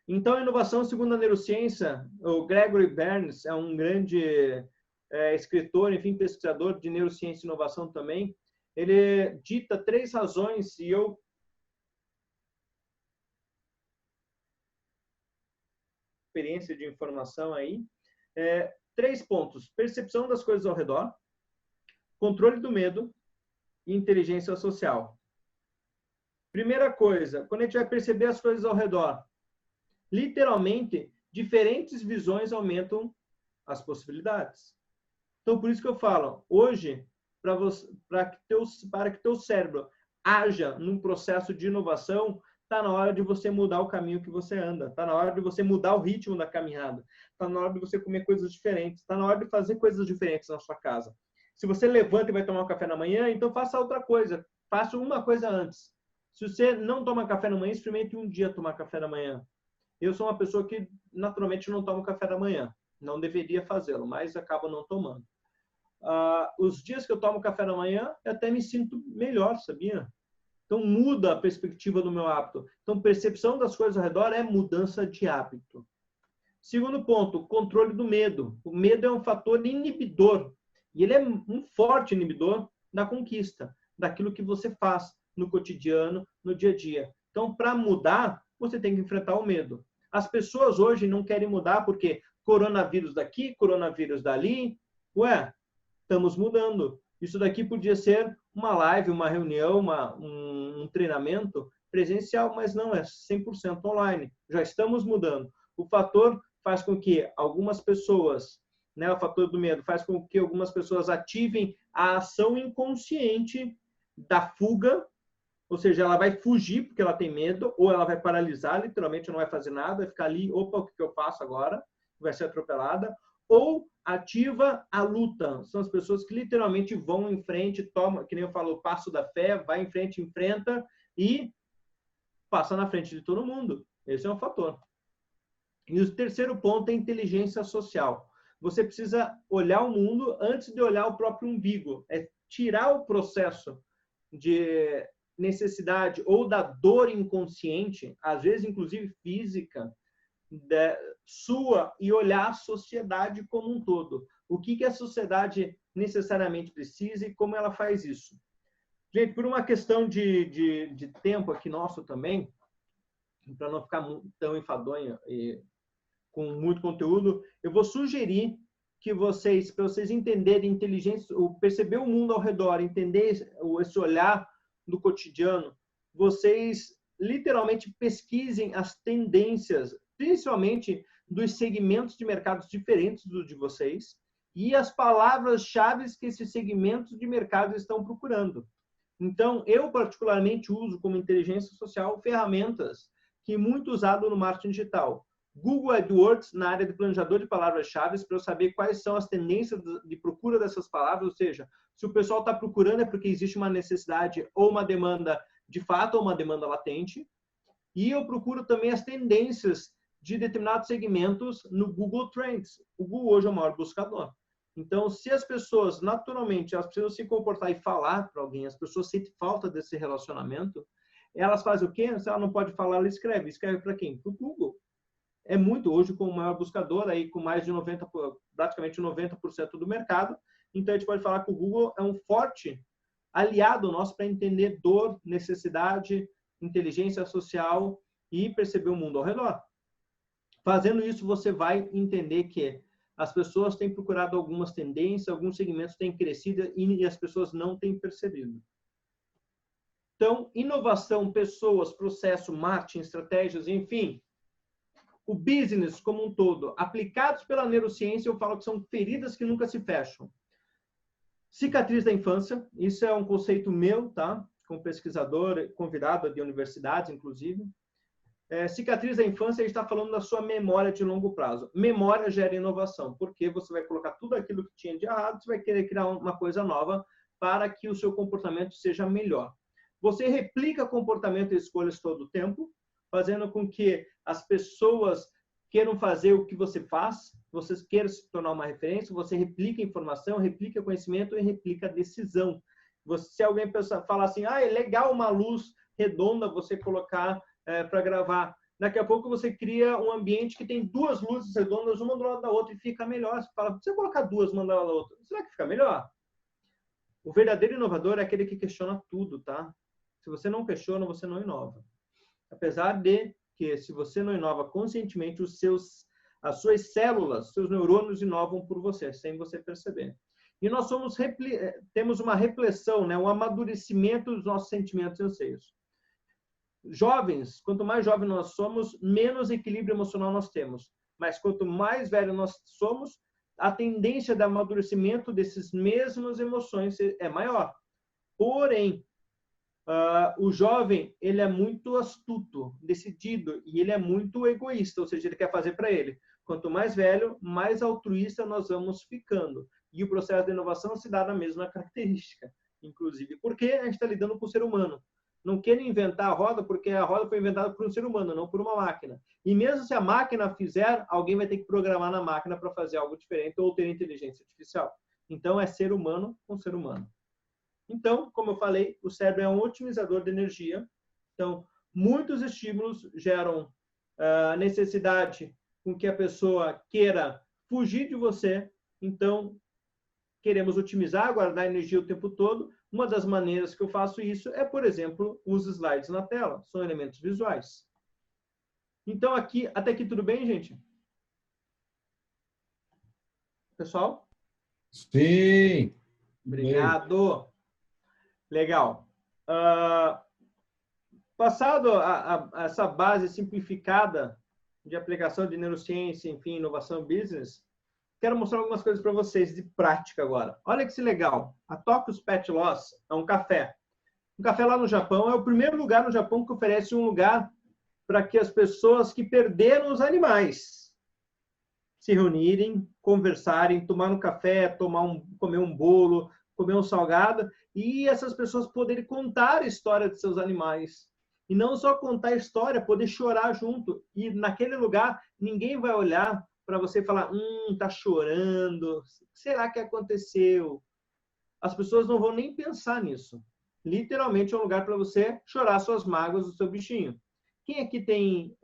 Speaker 1: Então, a inovação, segundo a neurociência, o Gregory Berns é um grande escritor, enfim, pesquisador de neurociência e inovação também. Ele dita 3 razões, e eu experiência de informação aí, 3 pontos: percepção das coisas ao redor, controle do medo e inteligência social. Primeira coisa, quando a gente vai perceber as coisas ao redor, literalmente, diferentes visões aumentam as possibilidades. Então, por isso que eu falo, hoje, para que teu cérebro haja num processo de inovação, está na hora de você mudar o caminho que você anda, está na hora de você mudar o ritmo da caminhada, está na hora de você comer coisas diferentes, está na hora de fazer coisas diferentes na sua casa. Se você levanta e vai tomar um café na manhã, então faça outra coisa, faça uma coisa antes. Se você não toma café na manhã, experimente um dia tomar café da manhã. Eu sou uma pessoa que naturalmente não tomo café da manhã, não deveria fazê-lo, mas acabo não tomando. Os dias que eu tomo café da manhã, eu até me sinto melhor, sabia? Então, muda a perspectiva do meu hábito. Então, percepção das coisas ao redor é mudança de hábito. Segundo ponto, controle do medo. O medo é um fator inibidor. E ele é um forte inibidor da conquista, daquilo que você faz no cotidiano, no dia a dia. Então, para mudar, você tem que enfrentar o medo. As pessoas hoje não querem mudar porque coronavírus daqui, coronavírus dali. Ué, estamos mudando. Isso daqui podia ser uma live, uma reunião, um treinamento presencial, mas não, é 100% online. Já estamos mudando. O fator faz com que algumas pessoas, né, o fator do medo, faz com que algumas pessoas ativem a ação inconsciente da fuga ou seja, ela vai fugir porque ela tem medo, ou ela vai paralisar, literalmente não vai fazer nada, vai ficar ali, opa, o que eu faço agora? Vai ser atropelada. Ou ativa a luta. São as pessoas que literalmente vão em frente, tomam, que nem eu falo, o passo da fé, vai em frente, enfrenta e passa na frente de todo mundo. Esse é um fator. E o terceiro ponto é inteligência social. Você precisa olhar o mundo antes de olhar o próprio umbigo. É tirar o processo de necessidade ou da dor inconsciente, às vezes inclusive física, sua, e olhar a sociedade como um todo. O que a sociedade necessariamente precisa e como ela faz isso. Gente, por uma questão de tempo aqui nosso também, para não ficar tão enfadonho e com muito conteúdo, eu vou sugerir que vocês, para vocês entenderem inteligência, perceber o mundo ao redor, entender esse olhar do cotidiano, vocês literalmente pesquisem as tendências, principalmente dos segmentos de mercados diferentes do de vocês e as palavras-chave que esses segmentos de mercado estão procurando. Então, eu particularmente uso como inteligência social ferramentas que é muito usado no marketing digital. Google AdWords na área de planejador de palavras-chave para eu saber quais são as tendências de procura dessas palavras, ou seja, se o pessoal está procurando é porque existe uma necessidade ou uma demanda de fato ou uma demanda latente. E eu procuro também as tendências de determinados segmentos no Google Trends. O Google hoje é o maior buscador. Então, se as pessoas, naturalmente, elas precisam se comportar e falar para alguém, as pessoas sentem falta desse relacionamento, elas fazem o quê? Se ela não pode falar, ela escreve. Escreve para quem? Para o Google. É muito hoje com o maior buscador, aí com mais de 90%, praticamente 90% do mercado. Então, a gente pode falar que o Google é um forte aliado nosso para entender dor, necessidade, inteligência social e perceber o mundo ao redor. Fazendo isso, você vai entender que as pessoas têm procurado algumas tendências, alguns segmentos têm crescido e as pessoas não têm percebido. Então, inovação, pessoas, processo, marketing, estratégias, enfim, o business como um todo, aplicados pela neurociência, eu falo que são feridas que nunca se fecham. Cicatriz da infância, isso é um conceito meu, tá? Como pesquisador, convidado de universidades, inclusive. Cicatriz da infância, a gente está falando da sua memória de longo prazo. Memória gera inovação, porque você vai colocar tudo aquilo que tinha de errado, você vai querer criar uma coisa nova para que o seu comportamento seja melhor. Você replica comportamento e escolhas todo o tempo, fazendo com que as pessoas queiram fazer o que você faz, vocês queiram se tornar uma referência, você replica informação, replica conhecimento e replica decisão. Se alguém falar assim, é legal uma luz redonda você colocar para gravar, daqui a pouco você cria um ambiente que tem duas luzes redondas, uma do lado da outra e fica melhor. Você fala, se você colocar duas uma do lado da outra, será que fica melhor? O verdadeiro inovador é aquele que questiona tudo, tá? Se você não questiona, você não inova. Apesar de que, se você não inova conscientemente, as suas células, seus neurônios inovam por você, sem você perceber. E nós temos uma reflexão, né? Um amadurecimento dos nossos sentimentos e anseios. Jovens, quanto mais jovens nós somos, menos equilíbrio emocional nós temos. Mas quanto mais velho nós somos, a tendência de amadurecimento desses mesmas emoções é maior. Porém, o jovem, ele é muito astuto, decidido, e ele é muito egoísta, ou seja, ele quer fazer para ele. Quanto mais velho, mais altruísta nós vamos ficando. E o processo de inovação se dá na mesma característica, inclusive. Porque a gente está lidando com o ser humano. Não querem inventar a roda, porque a roda foi inventada por um ser humano, não por uma máquina. E mesmo se a máquina fizer, alguém vai ter que programar na máquina para fazer algo diferente ou ter inteligência artificial. Então, é ser humano com ser humano. Então, como eu falei, o cérebro é um otimizador de energia. Então, muitos estímulos geram necessidade com que a pessoa queira fugir de você. Então, queremos otimizar, guardar energia o tempo todo. Uma das maneiras que eu faço isso é, por exemplo, os slides na tela. São elementos visuais. Então, até aqui tudo bem, gente? Pessoal?
Speaker 2: Sim.
Speaker 1: Obrigado. Legal. Passado essa base simplificada de aplicação de neurociência, enfim, inovação business, quero mostrar algumas coisas para vocês de prática agora. Olha que legal. A Tokyo's Pet Loss é um café. Um café lá no Japão é o primeiro lugar no Japão que oferece um lugar para que as pessoas que perderam os animais se reunirem, conversarem, tomar um café, comer um bolo, comer um salgado, e essas pessoas poderem contar a história de seus animais. E não só contar a história, poder chorar junto. E naquele lugar, ninguém vai olhar para você e falar, tá chorando, o que será que aconteceu? As pessoas não vão nem pensar nisso. Literalmente é um lugar para você chorar suas mágoas do seu bichinho. Quem aqui tem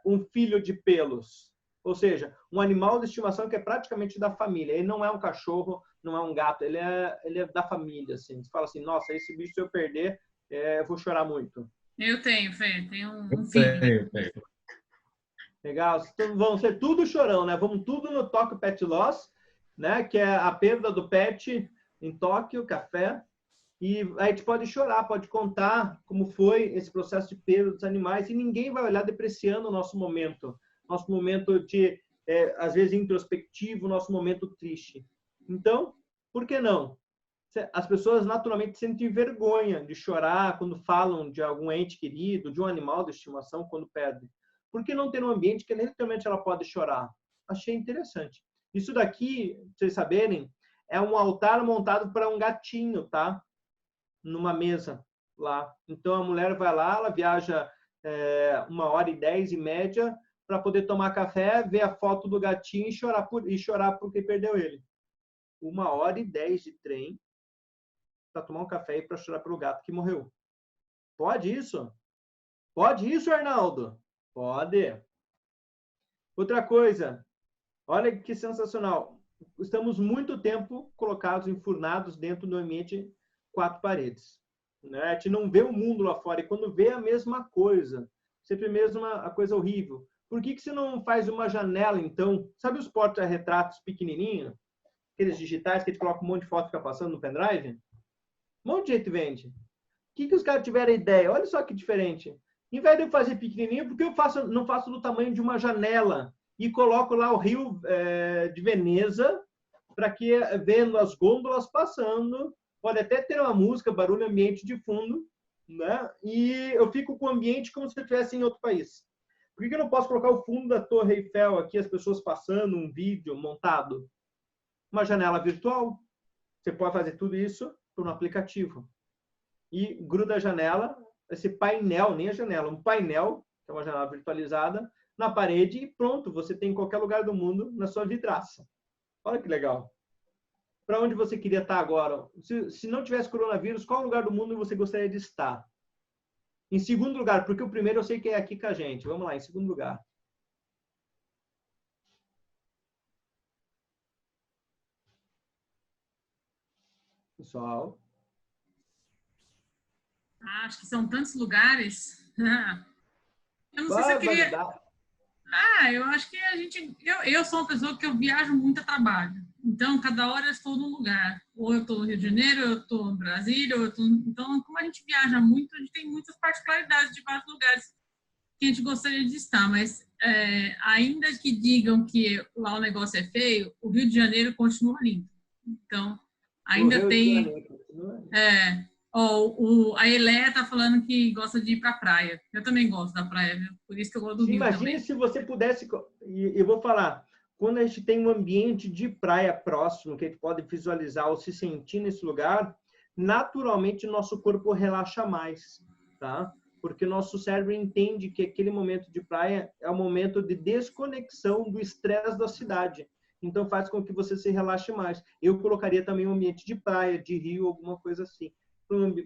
Speaker 1: um filho de pelos? Ou seja, um animal de estimação que é praticamente da família. Ele não é um cachorro, não é um gato, ele é da família. Assim. Você fala assim, nossa, esse bicho se eu perder, eu vou chorar muito.
Speaker 4: Eu tenho, Fê, tenho um filho.
Speaker 2: Tenho.
Speaker 1: Legal? Então, vão ser tudo chorão, né? Vamos tudo no Tóquio Pet Loss, né? Que é a perda do pet em Tóquio, café. E a gente pode chorar, pode contar como foi esse processo de perda dos animais e ninguém vai olhar depreciando o nosso momento de, às vezes, introspectivo, nosso momento triste. Então, por que não? As pessoas naturalmente sentem vergonha de chorar quando falam de algum ente querido, de um animal de estimação, quando perdem. Por que não ter um ambiente que literalmente ela pode chorar? Achei interessante. Isso daqui, pra vocês saberem, é um altar montado para um gatinho, tá? Numa mesa lá. Então a mulher vai lá, ela viaja 1h10 em média para poder tomar café, ver a foto do gatinho e chorar porque perdeu ele. 1h10 de trem para tomar um café e para chorar pelo gato que morreu. Pode isso? Pode isso, Arnaldo? Pode. Outra coisa, olha que sensacional. Estamos muito tempo colocados, enfurnados dentro do ambiente 4 paredes. Né? A gente não vê o mundo lá fora. E quando vê a mesma coisa, sempre mesmo a coisa horrível. Por que você não faz uma janela, então? Sabe os porta-retratos pequenininhos? Aqueles digitais que a gente coloca um monte de foto e fica passando no pendrive? Um monte de gente vende. O que os caras tiveram a ideia? Olha só que diferente. Em vez de eu fazer pequenininho, por que eu não faço do tamanho de uma janela e coloco lá o rio de Veneza para que, vendo as gôndolas passando, pode até ter uma música, barulho ambiente de fundo, né? E eu fico com o ambiente como se eu estivesse em outro país. Por que eu não posso colocar o fundo da Torre Eiffel aqui, as pessoas passando, um vídeo montado? Uma janela virtual. Você pode fazer tudo isso por um aplicativo. E gruda a janela, esse painel, nem a janela, um painel, que é uma janela virtualizada, na parede e pronto, você tem em qualquer lugar do mundo na sua vidraça. Olha que legal. Para onde você queria estar agora? Se não tivesse coronavírus, qual lugar do mundo você gostaria de estar? Em segundo lugar, porque o primeiro eu sei que é aqui com a gente. Vamos lá, em segundo lugar. Pessoal.
Speaker 4: Acho que são tantos lugares. Eu não sei se eu queria... eu acho que eu sou uma pessoa que eu viajo muito a trabalho. Então, cada hora eu estou num lugar. Ou eu estou no Rio de Janeiro, ou eu estou em Brasília, Então, como a gente viaja muito, a gente tem muitas particularidades de vários lugares que a gente gostaria de estar. Mas, ainda que digam que lá o negócio é feio, o Rio de Janeiro continua lindo. Então, ainda tem... a Elé está falando que gosta de ir para a praia. Eu também gosto da praia, viu? Por isso que eu gosto do Rio também.
Speaker 1: Imagine se você pudesse... Eu vou falar... Quando a gente tem um ambiente de praia próximo, que a gente pode visualizar ou se sentir nesse lugar, naturalmente nosso corpo relaxa mais, tá? Porque nosso cérebro entende que aquele momento de praia é um momento de desconexão do estresse da cidade. Então faz com que você se relaxe mais. Eu colocaria também um ambiente de praia, de rio, alguma coisa assim,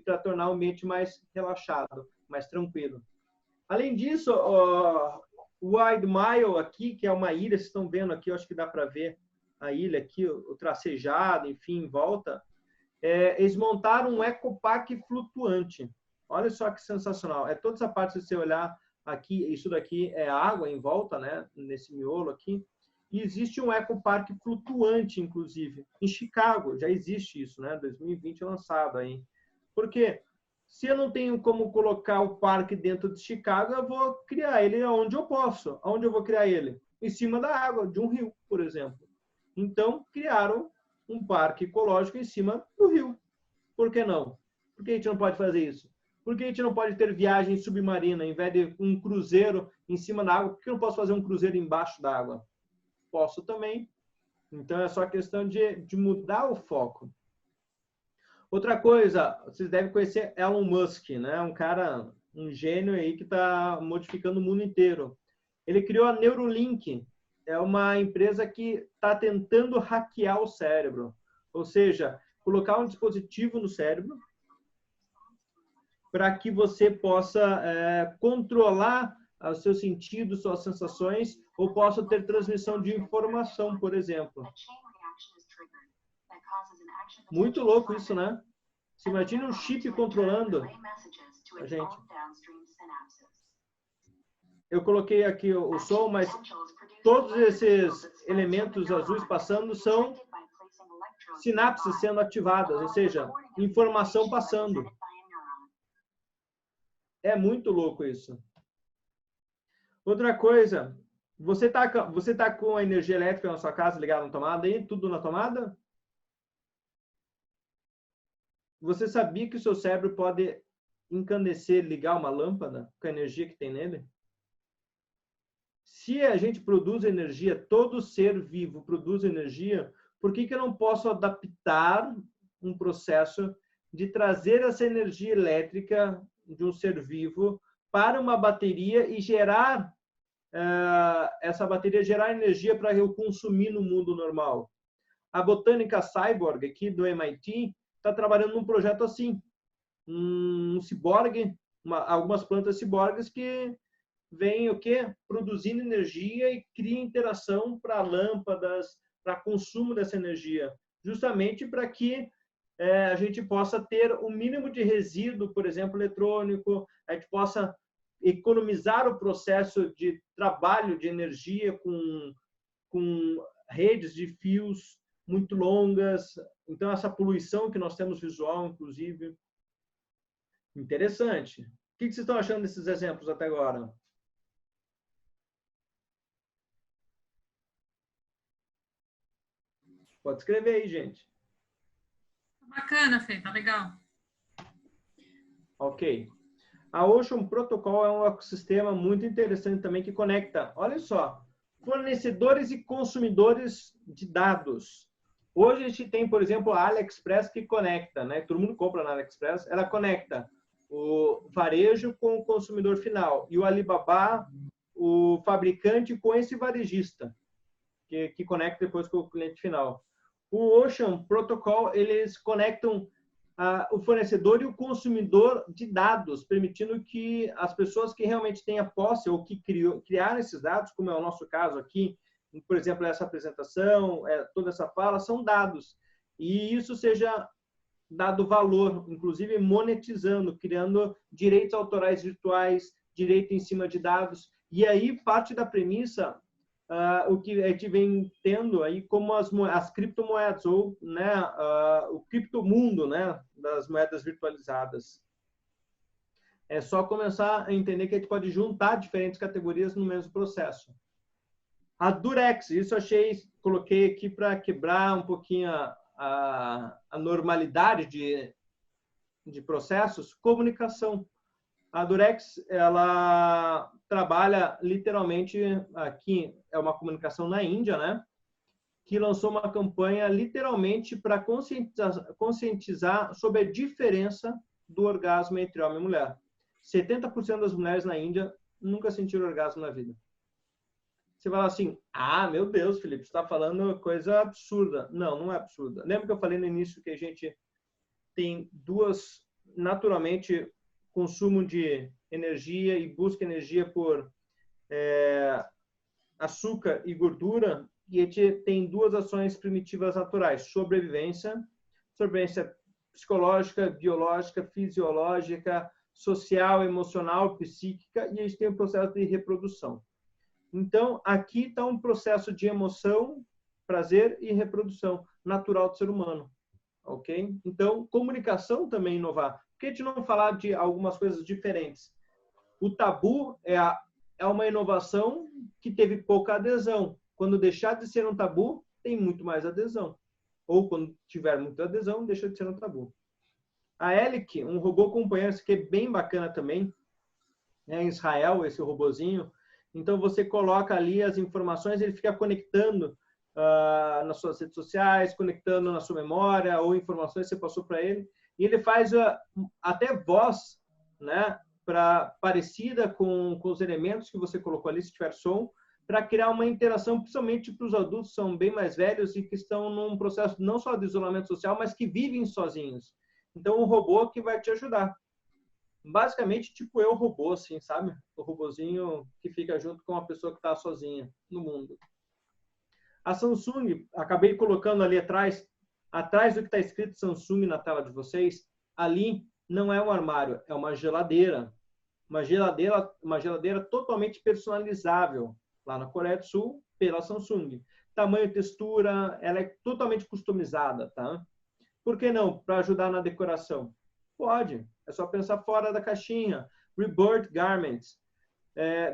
Speaker 1: para tornar o ambiente mais relaxado, mais tranquilo. Além disso, o Wide Mile aqui, que é uma ilha, vocês estão vendo aqui, eu acho que dá para ver a ilha aqui, o tracejado, enfim, em volta. Eles montaram um ecoparque flutuante. Olha só que sensacional. Toda essa parte, se você olhar aqui, isso daqui é água em volta, né? Nesse miolo aqui. E existe um ecoparque flutuante, inclusive. Em Chicago, já existe isso, né? 2020 lançado aí. Por quê? Se eu não tenho como colocar o parque dentro de Chicago, eu vou criar ele onde eu posso. Onde eu vou criar ele? Em cima da água, de um rio, por exemplo. Então, criaram um parque ecológico em cima do rio. Por que não? Por que a gente não pode fazer isso? Por que a gente não pode ter viagem submarina, em vez de um cruzeiro em cima da água? Por que eu não posso fazer um cruzeiro embaixo da água? Posso também. Então, é só questão de mudar o foco. Outra coisa, vocês devem conhecer Elon Musk, né? Um cara, um gênio aí que está modificando o mundo inteiro. Ele criou a Neuralink. É uma empresa que está tentando hackear o cérebro. Ou seja, colocar um dispositivo no cérebro para que você possa controlar os seus sentidos, suas sensações, ou possa ter transmissão de informação, por exemplo. Muito louco isso, né? Você imagina um chip controlando a gente. Eu coloquei aqui o som, mas todos esses elementos azuis passando são sinapses sendo ativadas, ou seja, informação passando. É muito louco isso. Outra coisa, você tá com a energia elétrica na sua casa ligada na tomada aí? Tudo na tomada? Você sabia que o seu cérebro pode encandecer, ligar uma lâmpada com a energia que tem nele? Se a gente produz energia, todo ser vivo produz energia, por que eu não posso adaptar um processo de trazer essa energia elétrica de um ser vivo para uma bateria e gerar essa bateria gerar energia para eu consumir no mundo normal? A Botânica Cyborg aqui do MIT está trabalhando num projeto assim, um ciborgue, algumas plantas ciborgues que vêm o quê? Produzindo energia e cria interação para lâmpadas, para consumo dessa energia, justamente para que a gente possa ter o mínimo de resíduo, por exemplo, eletrônico, a gente possa economizar o processo de trabalho de energia com redes de fios muito longas. Então, essa poluição que nós temos visual, inclusive. Interessante. O que vocês estão achando desses exemplos até agora? Pode escrever aí, gente.
Speaker 4: Bacana, Fê, tá legal.
Speaker 1: Ok. A Ocean Protocol é um ecossistema muito interessante também que conecta, olha só, fornecedores e consumidores de dados. Hoje a gente tem, por exemplo, a AliExpress que conecta, né? Todo mundo compra na AliExpress, ela conecta o varejo com o consumidor final e o Alibaba, o fabricante com esse varejista, que conecta depois com o cliente final. O Ocean Protocol, eles conectam o fornecedor e o consumidor de dados, permitindo que as pessoas que realmente têm a posse ou que criaram esses dados, como é o nosso caso aqui, por exemplo, essa apresentação, toda essa fala, são dados. E isso seja dado valor, inclusive monetizando, criando direitos autorais virtuais, direito em cima de dados. E aí parte da premissa, o que a gente vem tendo aí como as criptomoedas, ou né, o criptomundo, né, das moedas virtualizadas. É só começar a entender que a gente pode juntar diferentes categorias no mesmo processo. A Durex, isso eu coloquei aqui para quebrar um pouquinho a normalidade de processos. Comunicação. A Durex, ela trabalha literalmente, aqui é uma comunicação na Índia, né? Que lançou uma campanha literalmente para conscientizar sobre a diferença do orgasmo entre homem e mulher. 70% das mulheres na Índia nunca sentiram orgasmo na vida. Você fala assim, meu Deus, Felipe, você está falando coisa absurda. Não, não é absurda. Lembra que eu falei no início que a gente tem naturalmente, consumo de energia e busca energia por açúcar e gordura, e a gente tem duas ações primitivas naturais: sobrevivência psicológica, biológica, fisiológica, social, emocional, psíquica, e a gente tem o processo de reprodução. Então, aqui está um processo de emoção, prazer e reprodução natural do ser humano, ok? Então, comunicação também inovar. Por que a gente não falar de algumas coisas diferentes? O tabu é uma inovação que teve pouca adesão. Quando deixar de ser um tabu, tem muito mais adesão. Ou quando tiver muita adesão, deixa de ser um tabu. A Elik, um robô companheiro, esse aqui é bem bacana também. É em Israel, esse robozinho. Então, você coloca ali as informações, ele fica conectando nas suas redes sociais, conectando na sua memória, ou informações que você passou para ele. E ele faz até voz, né, parecida com os elementos que você colocou ali, se tiver som, para criar uma interação, principalmente para os adultos que são bem mais velhos e que estão num processo não só de isolamento social, mas que vivem sozinhos. Então, um robô que vai te ajudar. Basicamente, tipo eu, robô, assim, sabe? O robozinho que fica junto com a pessoa que está sozinha no mundo. A Samsung, acabei colocando ali atrás do que está escrito Samsung na tela de vocês, ali não é um armário, é uma geladeira. Uma geladeira totalmente personalizável, lá na Coreia do Sul, pela Samsung. Tamanho e textura, ela é totalmente customizada, tá? Por que não? Para ajudar na decoração. Pode, é só pensar fora da caixinha. Rebirth Garments.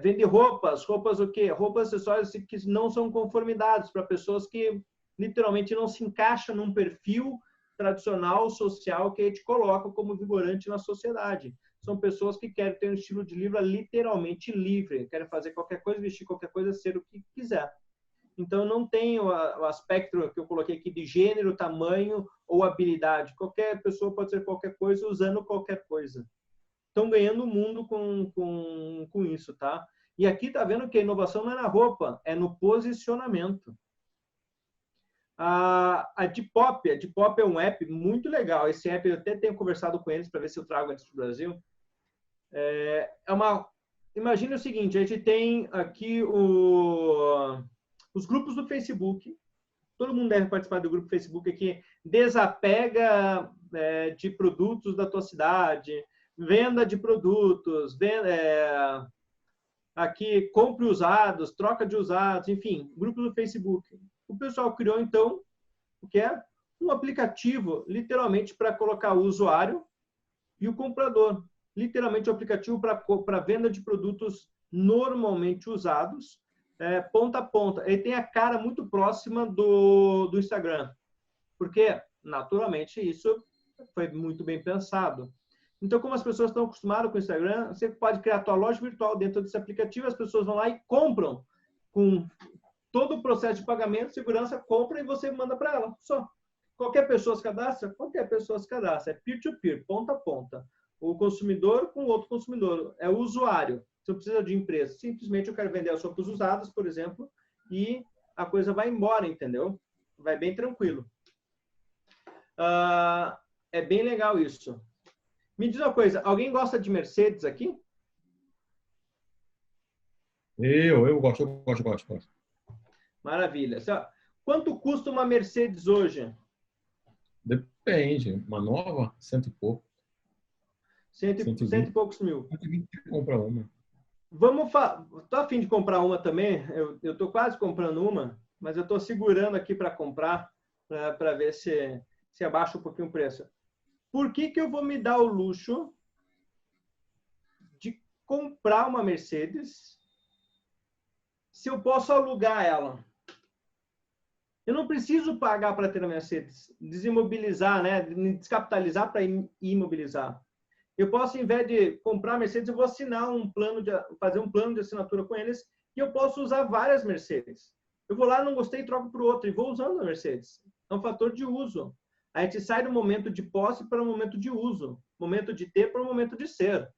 Speaker 1: Vende roupas o quê? Roupas, acessórios que não são conformidades para pessoas que literalmente não se encaixam num perfil tradicional, social que a gente coloca como vigorante na sociedade. São pessoas que querem ter um estilo de vida literalmente livre, querem fazer qualquer coisa, vestir qualquer coisa, ser o que quiser. Então, não tem o aspecto que eu coloquei aqui de gênero, tamanho ou habilidade. Qualquer pessoa pode ser qualquer coisa usando qualquer coisa. Estão ganhando o mundo com isso, tá? E aqui tá vendo que a inovação não é na roupa, é no posicionamento. A Depop é um app muito legal. Esse app eu até tenho conversado com eles para ver se eu trago eles para o Brasil. Imagine o seguinte, a gente tem aqui os grupos do Facebook. Todo mundo deve participar do grupo do Facebook aqui. Desapega de produtos da tua cidade, venda de produtos, aqui compre usados, troca de usados, enfim, grupo do Facebook. O pessoal criou, então, o que é? Um aplicativo, literalmente, para colocar o usuário e o comprador. Literalmente, um aplicativo para venda de produtos normalmente usados, ponta a ponta. Ele tem a cara muito próxima do Instagram, porque, naturalmente, isso foi muito bem pensado. Então, como as pessoas estão acostumadas com o Instagram, você pode criar a tua loja virtual dentro desse aplicativo, as pessoas vão lá e compram com todo o processo de pagamento, segurança, compra e você manda para ela. Só. Qualquer pessoa se cadastra? Qualquer pessoa se cadastra. É peer-to-peer, ponta a ponta. O consumidor com o outro consumidor. É o usuário. Você não precisa de empresa. Simplesmente eu quero vender as roupas usadas, por exemplo, e a coisa vai embora, entendeu? Vai bem tranquilo. É bem legal isso. Me diz uma coisa, alguém gosta de Mercedes aqui?
Speaker 2: Eu gosto.
Speaker 1: Maravilha. Quanto custa uma Mercedes hoje?
Speaker 2: Depende. Uma nova, 100 e pouco.
Speaker 1: 100 e poucos mil.
Speaker 2: 120 compra uma.
Speaker 1: Tô a fim de comprar uma também. Eu tô quase comprando uma, mas eu tô segurando aqui para comprar, para ver se abaixa um pouquinho o preço. Por que eu vou me dar o luxo de comprar uma Mercedes se eu posso alugar ela? Eu não preciso pagar para ter a Mercedes, desimobilizar, né? Descapitalizar para imobilizar. Eu posso, em vez de comprar a Mercedes, eu vou assinar fazer um plano de assinatura com eles e eu posso usar várias Mercedes. Eu vou lá, não gostei, troco para o outro e vou usando a Mercedes. É um fator de uso. A gente sai do momento de posse para o momento de uso, momento de ter para o momento de ser.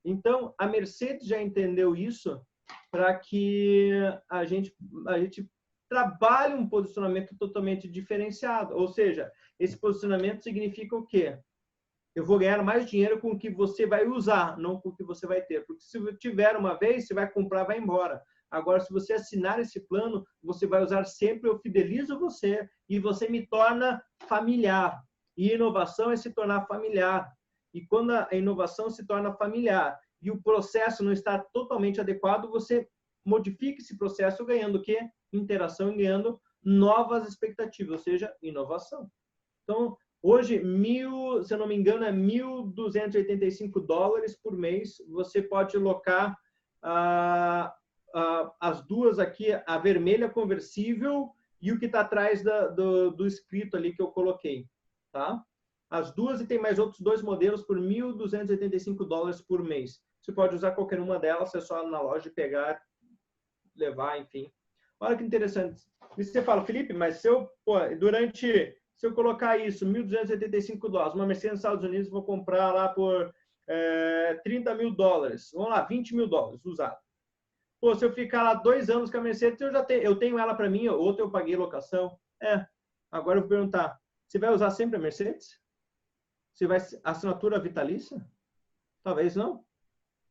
Speaker 1: Então, a Mercedes já entendeu isso para que a gente trabalhe um posicionamento totalmente diferenciado. Ou seja, esse posicionamento significa o quê? Eu vou ganhar mais dinheiro com o que você vai usar, não com o que você vai ter. Porque se tiver uma vez, você vai comprar, vai embora. Agora, se você assinar esse plano, você vai usar sempre, eu fidelizo você e você me torna familiar. E inovação é se tornar familiar. E quando a inovação se torna familiar e o processo não está totalmente adequado, você modifica esse processo ganhando o quê? Interação e ganhando novas expectativas, ou seja, inovação. Então, hoje, se eu não me engano, é $1.285 por mês. Você pode alocar as duas aqui, a vermelha conversível e o que está atrás do escrito ali que eu coloquei, tá? as duas e tem mais outros 2 modelos por $1.285 por mês. Você pode usar qualquer uma delas, é só na loja pegar, levar, enfim. Olha que interessante. E você fala, Felipe, mas se eu colocar isso, $1.285, uma Mercedes nos Estados Unidos, vou comprar lá por $30 mil, vamos lá, $20 mil usado. Pô, se eu ficar lá 2 anos com a Mercedes, eu tenho ela para mim, outra eu paguei locação. Agora eu vou perguntar, você vai usar sempre a Mercedes? Você vai assinatura vitalícia? Talvez não.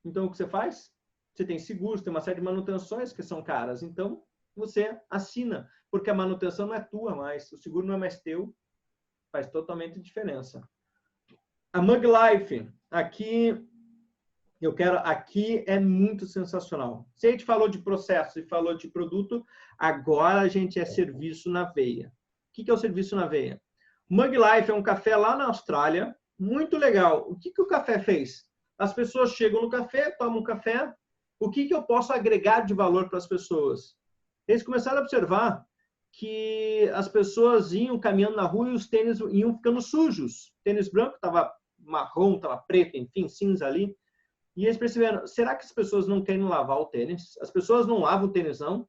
Speaker 1: Então, o que você faz? Você tem seguros, tem uma série de manutenções que são caras. Então, você assina, porque a manutenção não é tua mais, o seguro não é mais teu, faz totalmente diferença. A Mug Life, aqui é muito sensacional. Se a gente falou de processo e falou de produto, agora a gente é serviço na veia. O que é o serviço na veia? Mug Life é um café lá na Austrália, muito legal. O que o café fez? As pessoas chegam no café, tomam um café, o que eu posso agregar de valor para as pessoas? Eles começaram a observar que as pessoas iam caminhando na rua e os tênis iam ficando sujos. O tênis branco estava marrom, estava preto, enfim, cinza ali. E eles perceberam, será que as pessoas não querem lavar o tênis? As pessoas não lavam o tênis, não?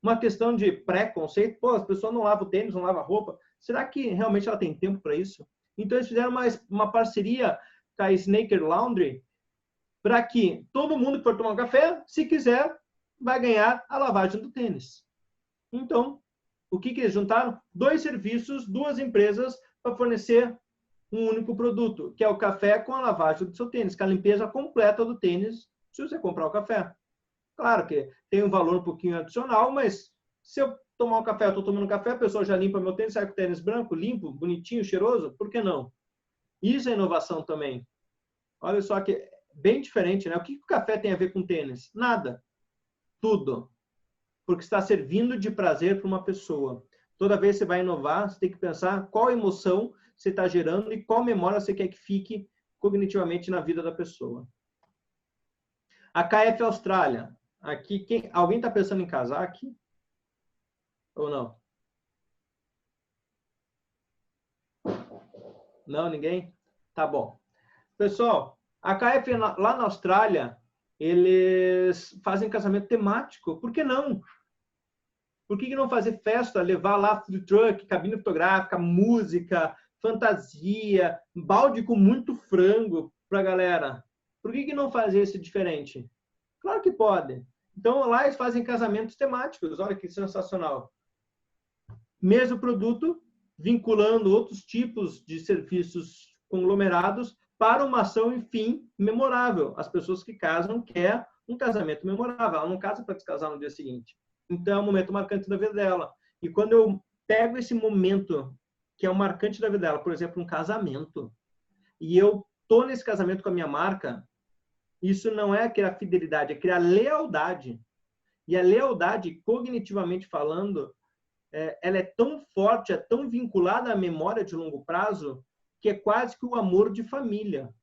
Speaker 1: Uma questão de preconceito. Pô, as pessoas não lavam o tênis, não lavam a roupa. Será que realmente ela tem tempo para isso? Então, eles fizeram uma parceria com a Snaker Laundry para que todo mundo que for tomar um café, se quiser, vai ganhar a lavagem do tênis. Então, o que eles juntaram? 2 serviços, 2 empresas para fornecer um único produto, que é o café com a lavagem do seu tênis, com a limpeza completa do tênis, se você comprar o café. Claro que tem um valor um pouquinho adicional, mas se eu tomar um café, eu estou tomando café, a pessoa já limpa meu tênis, sai com o tênis branco, limpo, bonitinho, cheiroso, por que não? Isso é inovação também. Olha só que bem diferente, né? O que o café tem a ver com tênis? Nada. Tudo. Porque está servindo de prazer para uma pessoa. Toda vez que você vai inovar, você tem que pensar qual emoção você está gerando e qual memória você quer que fique cognitivamente na vida da pessoa. A KF Austrália. Aqui, alguém está pensando em casar aqui? Ou não? Não, ninguém? Tá bom. Pessoal, a KF lá na Austrália, eles fazem casamento temático. Por que não? Por que não fazer festa, levar lá food truck, cabine fotográfica, música, fantasia, balde com muito frango para a galera? Por que não fazer isso diferente? Claro que pode. Então, lá eles fazem casamentos temáticos. Olha que sensacional. Mesmo produto, vinculando outros tipos de serviços conglomerados para uma ação, enfim, memorável. As pessoas que casam querem um casamento memorável. Ela não casa para descasar no dia seguinte. Então, é um momento marcante da vida dela. E quando eu pego esse momento que é o marcante da vida dela, por exemplo, um casamento, e eu estou nesse casamento com a minha marca, isso não é criar fidelidade, é criar lealdade. E a lealdade, cognitivamente falando, ela é tão forte, é tão vinculada à memória de longo prazo, que é quase que o amor de família.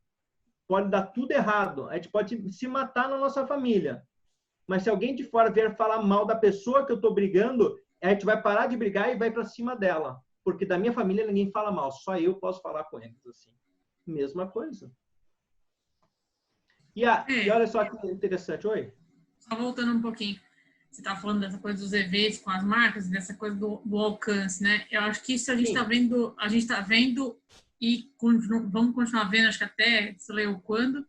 Speaker 1: Pode dar tudo errado, a gente pode se matar na nossa família. Mas se alguém de fora vier falar mal da pessoa que eu estou brigando, a gente vai parar de brigar e vai para cima dela. Porque da minha família ninguém fala mal, só eu posso falar com eles. Assim. Mesma coisa. E olha só que interessante. Oi?
Speaker 4: Só voltando um pouquinho. Você está falando dessa coisa dos eventos com as marcas, dessa coisa do alcance, né? Eu acho que isso a gente está vendo e vamos continuar vendo, acho que até, se leu quando,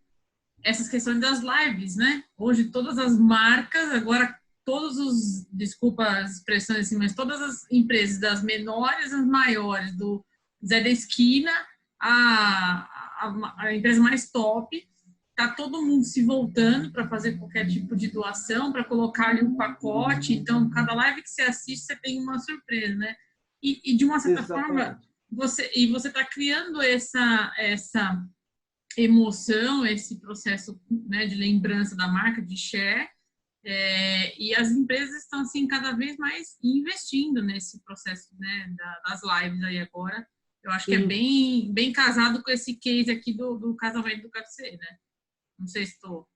Speaker 4: essas questões das lives, né? Hoje todas as marcas, agora todos os, desculpa as expressões assim, mas todas as empresas, das menores às maiores, do Zé da Esquina, a empresa mais top, tá todo mundo se voltando para fazer qualquer tipo de doação, para colocar ali um pacote. Então, cada live que você assiste, você tem uma surpresa, né? E de uma certa forma, você está criando essa emoção, esse processo, né, de lembrança da marca, de share, e as empresas estão assim cada vez mais investindo nesse processo, né, das lives aí agora. Eu acho que é bem casado com esse case aqui do casamento do KFC, né? Não sei se estou...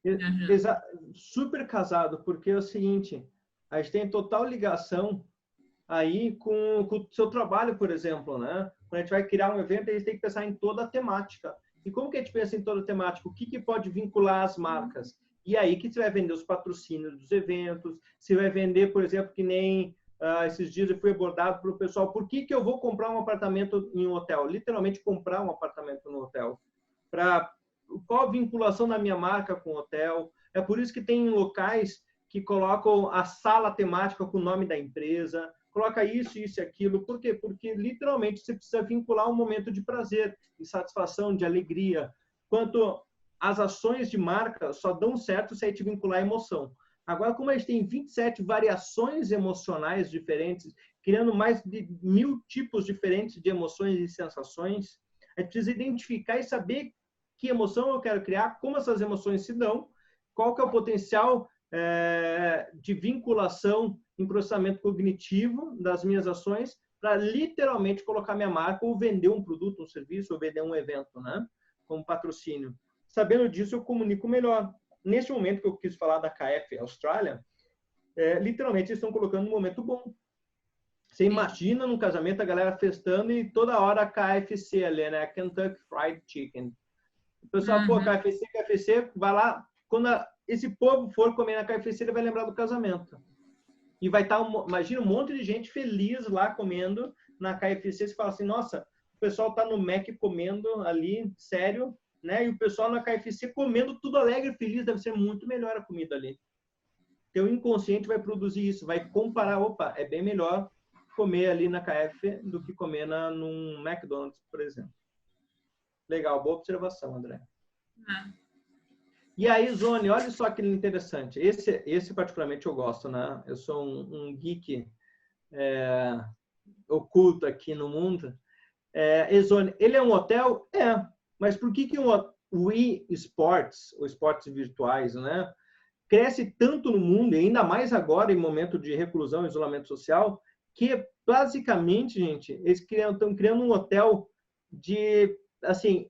Speaker 1: Super casado, porque é o seguinte, a gente tem total ligação aí com o seu trabalho, por exemplo, né? Quando a gente vai criar um evento, a gente tem que pensar em toda a temática. E como que a gente pensa em toda a temática? O que pode vincular as marcas? E aí que você vai vender os patrocínios dos eventos, você vai vender, por exemplo, que nem esses dias eu fui abordado pelo pessoal, por que eu vou comprar um apartamento em um hotel? Literalmente comprar um apartamento no hotel. Qual a vinculação da minha marca com o hotel? É por isso que tem locais que colocam a sala temática com o nome da empresa, coloca isso, isso e aquilo. Por quê? Porque literalmente você precisa vincular um momento de prazer, de satisfação, de alegria. Quanto as ações de marca só dão certo se a gente vincular a emoção. Agora, como a gente tem 27 variações emocionais diferentes, criando mais de 1000 tipos diferentes de emoções e sensações, a gente precisa identificar e saber que emoção eu quero criar, como essas emoções se dão, qual que é o potencial de vinculação em processamento cognitivo das minhas ações para literalmente colocar minha marca ou vender um produto, um serviço, ou vender um evento, né? Como patrocínio. Sabendo disso, eu comunico melhor. Neste momento que eu quis falar da KF Austrália, literalmente eles estão colocando um momento bom. Você imagina num casamento a galera festando e toda hora a KFC ali, né? Kentucky Fried Chicken. O pessoal, pô, KFC, vai lá. Quando esse povo for comer na KFC, ele vai lembrar do casamento. E vai estar, imagina, um monte de gente feliz lá comendo na KFC. Você fala assim, nossa, o pessoal tá no Mac comendo ali, sério, né? E o pessoal na KFC comendo tudo alegre e feliz, deve ser muito melhor a comida ali. Teu inconsciente vai produzir isso, vai comparar, opa, é bem melhor comer ali na KF do que comer num McDonald's, por exemplo. Legal, boa observação, André. E aí, Zone, olha só que interessante. Esse particularmente eu gosto, né? Eu sou um geek oculto aqui no mundo. Zone, ele é um hotel? Mas por que o eSports, os esportes virtuais, né, cresce tanto no mundo, e ainda mais agora em momento de reclusão e isolamento social, que basicamente, gente, eles estão criando um hotel de, assim,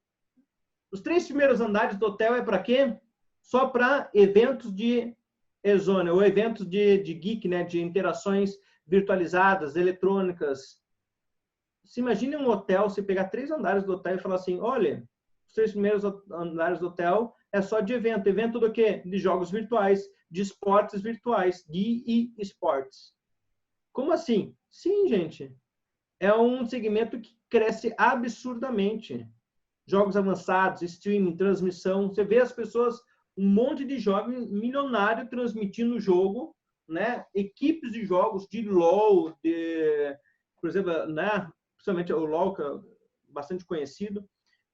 Speaker 1: os 3 primeiros andares do hotel é para quê? Só para eventos de e-zone, ou eventos de geek, né, de interações virtualizadas, eletrônicas. Se imagine um hotel, você pegar 3 andares do hotel e falar assim, olha, os 3 primeiros andares do hotel é só de evento. Evento do quê? De jogos virtuais, de esportes virtuais, de e-sports. Como assim? Sim, gente. É um segmento que cresce absurdamente. Jogos avançados, streaming, transmissão. Você vê as pessoas, um monte de jovens milionários transmitindo o jogo, né? Equipes de jogos de LoL, por exemplo, né? Principalmente o LoL, que é bastante conhecido,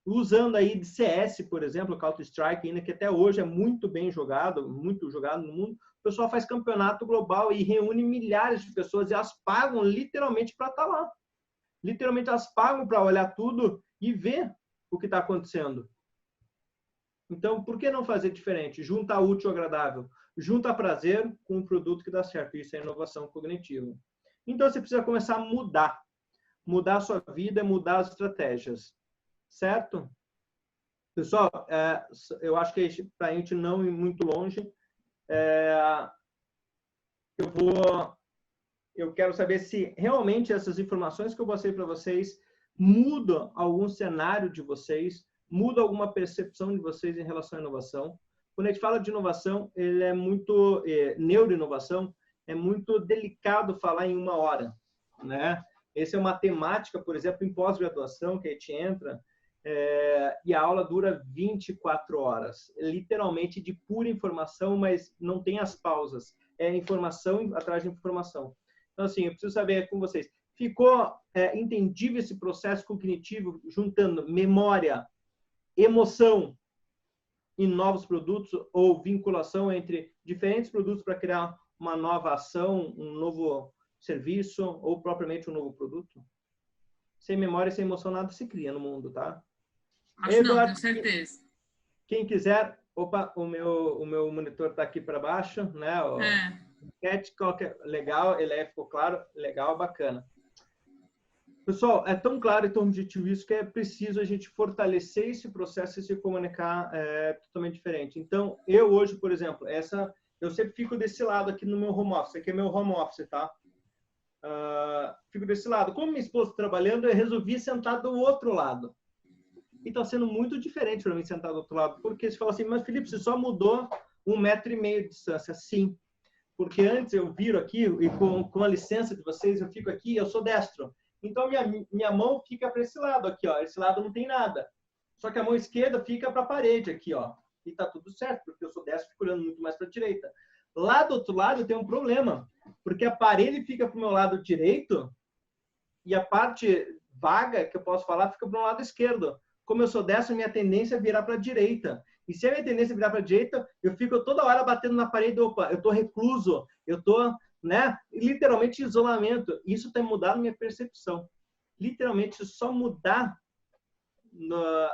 Speaker 1: usando aí de CS, por exemplo, Counter-Strike, ainda que até hoje é muito bem jogado, muito jogado no mundo. O pessoal faz campeonato global e reúne milhares de pessoas e elas pagam literalmente para estar lá. Literalmente elas pagam para olhar tudo e ver o que está acontecendo. Então, por que não fazer diferente? Junta útil ao agradável. Junta prazer com um produto que dá certo. Isso é inovação cognitiva. Então, você precisa começar a mudar. Mudar a sua vida, mudar as estratégias. Certo? Pessoal, eu acho que para a gente não ir muito longe, eu quero saber se realmente essas informações que eu mostrei para vocês mudam algum cenário de vocês, mudam alguma percepção de vocês em relação à inovação. Quando a gente fala de inovação, ele é muito neuroinovação, é muito delicado falar em 1 hora, né? Essa é uma temática, por exemplo, em pós-graduação que a gente entra e a aula dura 24 horas, literalmente de pura informação, mas não tem as pausas, é informação atrás de informação. Então, assim, eu preciso saber com vocês, ficou entendível esse processo cognitivo juntando memória, emoção em novos produtos ou vinculação entre diferentes produtos para criar uma nova ação, um novo serviço ou propriamente um novo produto? Sem memória e sem emoção nada se cria no mundo, tá?
Speaker 4: Acho Eduardo, não, tenho certeza.
Speaker 1: Quem quiser, opa, o meu monitor está aqui para baixo, né? Legal, ele ficou claro, legal, bacana. Pessoal, é tão claro e tão objetivo isso que é preciso a gente fortalecer esse processo e se comunicar totalmente diferente. Então, eu hoje, por exemplo, eu sempre fico desse lado aqui no meu home office, aqui é meu home office, tá? fico desse lado. Como minha esposa trabalhando, eu resolvi sentar do outro lado. E está sendo muito diferente para mim sentar do outro lado. Porque você fala assim, mas Felipe, você só mudou 1,5 metro de distância. Sim. Porque antes eu viro aqui, e com a licença de vocês, eu fico aqui, eu sou destro. Então, minha mão fica para esse lado aqui, ó. Esse lado não tem nada. Só que a mão esquerda fica para a parede aqui, ó. E tá tudo certo, porque eu sou destro, fico olhando muito mais para a direita. Lá do outro lado tem um problema, porque a parede fica para o meu lado direito e a parte vaga, que eu posso falar, fica para o lado esquerdo. Como eu sou destro, minha tendência é virar para a direita. E se a minha tendência é virar para a direita, eu fico toda hora batendo na parede, opa, eu estou recluso, eu estou, né, literalmente isolamento. Isso tem mudado minha percepção. Literalmente, só mudar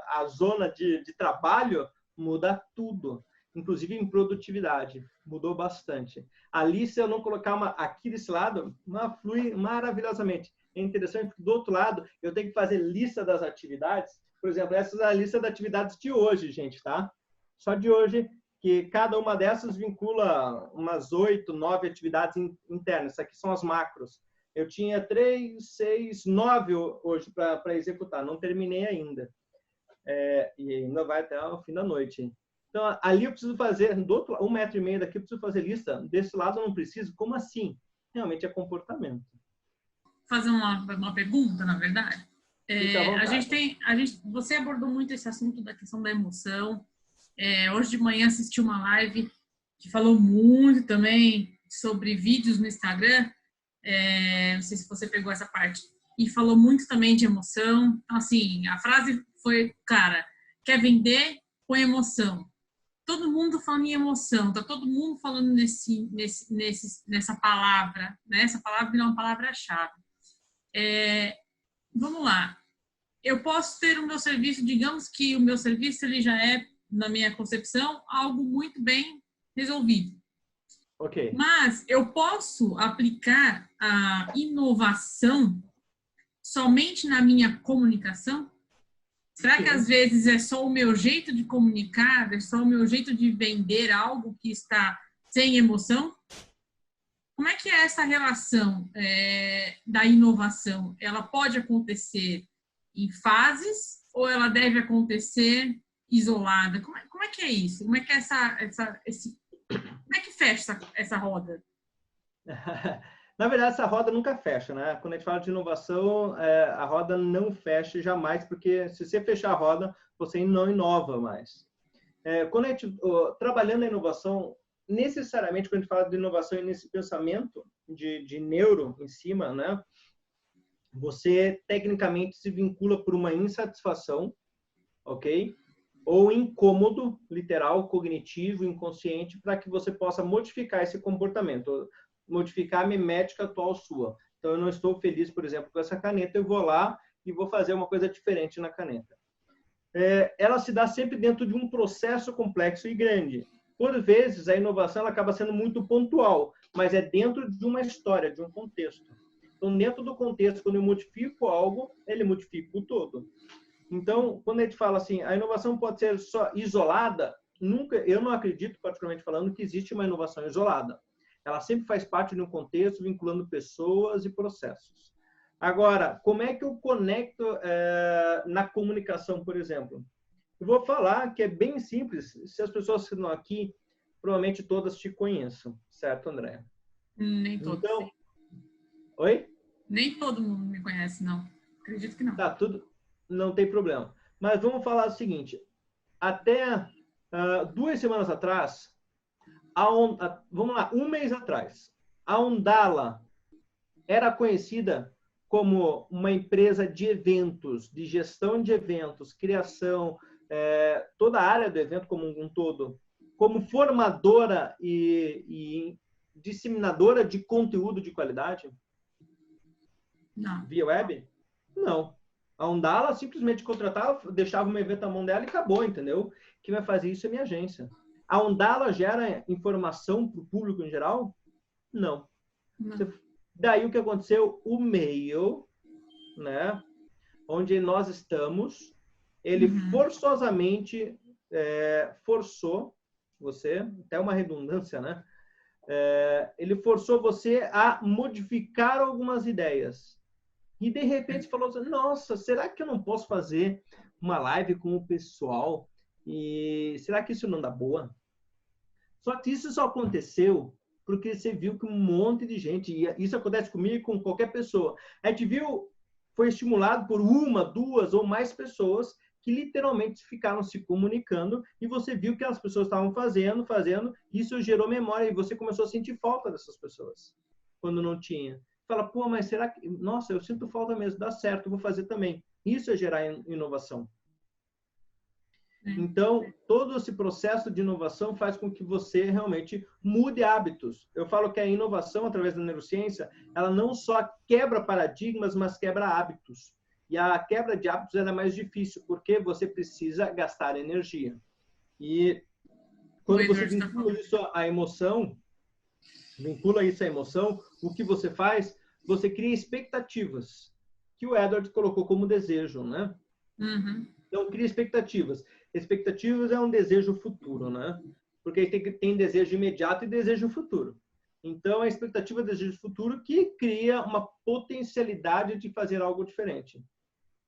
Speaker 1: a zona de trabalho muda tudo. Inclusive em produtividade. Mudou bastante. Ali, se eu não colocar uma aqui desse lado, flui maravilhosamente. É interessante porque do outro lado, eu tenho que fazer lista das atividades. Por exemplo, essa é a lista das atividades de hoje, gente, tá? Só de hoje, que cada uma dessas vincula umas 8, 9 atividades internas. Isso aqui são as macros. Eu tinha 3, 6, 9 hoje para executar. Não terminei ainda. E ainda vai até o fim da noite. Então, ali eu preciso fazer, do outro 1,5 metro daqui, eu preciso fazer lista. Desse lado eu não preciso. Como assim? Realmente é comportamento.
Speaker 4: Fazer uma pergunta, na verdade. Você abordou muito esse assunto da questão da emoção. Hoje de manhã assisti uma live que falou muito também sobre vídeos no Instagram. Não sei se você pegou essa parte. E falou muito também de emoção. Então, assim, a frase foi, cara, quer vender? Põe emoção. Todo mundo falando em emoção, tá todo mundo falando nessa palavra, né? Essa palavra é uma palavra-chave. Vamos lá. Eu posso ter o meu serviço, digamos que o meu serviço ele já é, na minha concepção, algo muito bem resolvido.
Speaker 1: Ok.
Speaker 4: Mas eu posso aplicar a inovação somente na minha comunicação? Será que às vezes é só o meu jeito de comunicar, é só o meu jeito de vender algo que está sem emoção? Como é que é essa relação da inovação? Ela pode acontecer em fases ou ela deve acontecer isolada? Como é que é isso? Como é que é como é que fecha essa roda?
Speaker 1: Na verdade, essa roda nunca fecha, né? Quando a gente fala de inovação, a roda não fecha jamais, porque se você fechar a roda, você não inova mais. Quando a gente, trabalhando a inovação, necessariamente, quando a gente fala de inovação e nesse pensamento de neuro em cima, né? Você, tecnicamente, se vincula por uma insatisfação, ok? Ou incômodo, literal, cognitivo, inconsciente, para que você possa modificar esse comportamento, modificar a mimética atual sua. Então, eu não estou feliz, por exemplo, com essa caneta, eu vou lá e vou fazer uma coisa diferente na caneta. Ela se dá sempre dentro de um processo complexo e grande. Por vezes, a inovação ela acaba sendo muito pontual, mas é dentro de uma história, de um contexto. Então, dentro do contexto, quando eu modifico algo, ele modifica o todo. Então, quando a gente fala assim, a inovação pode ser só isolada, eu não acredito, particularmente falando, que existe uma inovação isolada. Ela sempre faz parte de um contexto, vinculando pessoas e processos. Agora, como é que eu conecto na comunicação, por exemplo? Eu vou falar que é bem simples. Se as pessoas que estão aqui, provavelmente todas te conheçam, certo, André?
Speaker 4: Nem todos.
Speaker 1: Então, oi?
Speaker 4: Nem todo mundo me conhece, não. Acredito que não.
Speaker 1: Tá, tudo, não tem problema. Mas vamos falar o seguinte. Até 2 semanas atrás, vamos lá, 1 mês atrás, a Ondala era conhecida como uma empresa de eventos, de gestão de eventos, criação, toda a área do evento como um todo, como formadora e disseminadora de conteúdo de qualidade?
Speaker 4: Não.
Speaker 1: Via web? Não. A Ondala simplesmente contratava, deixava um evento na mão dela e acabou, entendeu? Quem vai fazer isso é minha agência. A Ondala gera informação para o público em geral? Não. Daí o que aconteceu? O meio, né, onde nós estamos, ele forçosamente forçou você, até uma redundância, né, ele forçou você a modificar algumas ideias. E, de repente, você falou assim, nossa, será que eu não posso fazer uma live com o pessoal? E será que isso não dá boa? Só que isso só aconteceu porque você viu que um monte de gente, e isso acontece comigo e com qualquer pessoa, a gente viu, foi estimulado por uma, duas ou mais pessoas que literalmente ficaram se comunicando e você viu que as pessoas estavam fazendo, isso gerou memória e você começou a sentir falta dessas pessoas, quando não tinha. Fala, pô, mas será que... Nossa, eu sinto falta mesmo, dá certo, eu vou fazer também. Isso é gerar inovação. Então, todo esse processo de inovação faz com que você realmente mude hábitos. Eu falo que a inovação, através da neurociência, ela não só quebra paradigmas, mas quebra hábitos. E a quebra de hábitos é mais difícil, porque você precisa gastar energia. E quando você vincula isso à emoção, o que você faz? Você cria expectativas, que o Edward colocou como desejo, né?
Speaker 4: Uhum.
Speaker 1: Então, cria expectativas. Expectativas é um desejo futuro, né? Porque tem desejo imediato e desejo futuro. Então, a expectativa é desejo futuro que cria uma potencialidade de fazer algo diferente.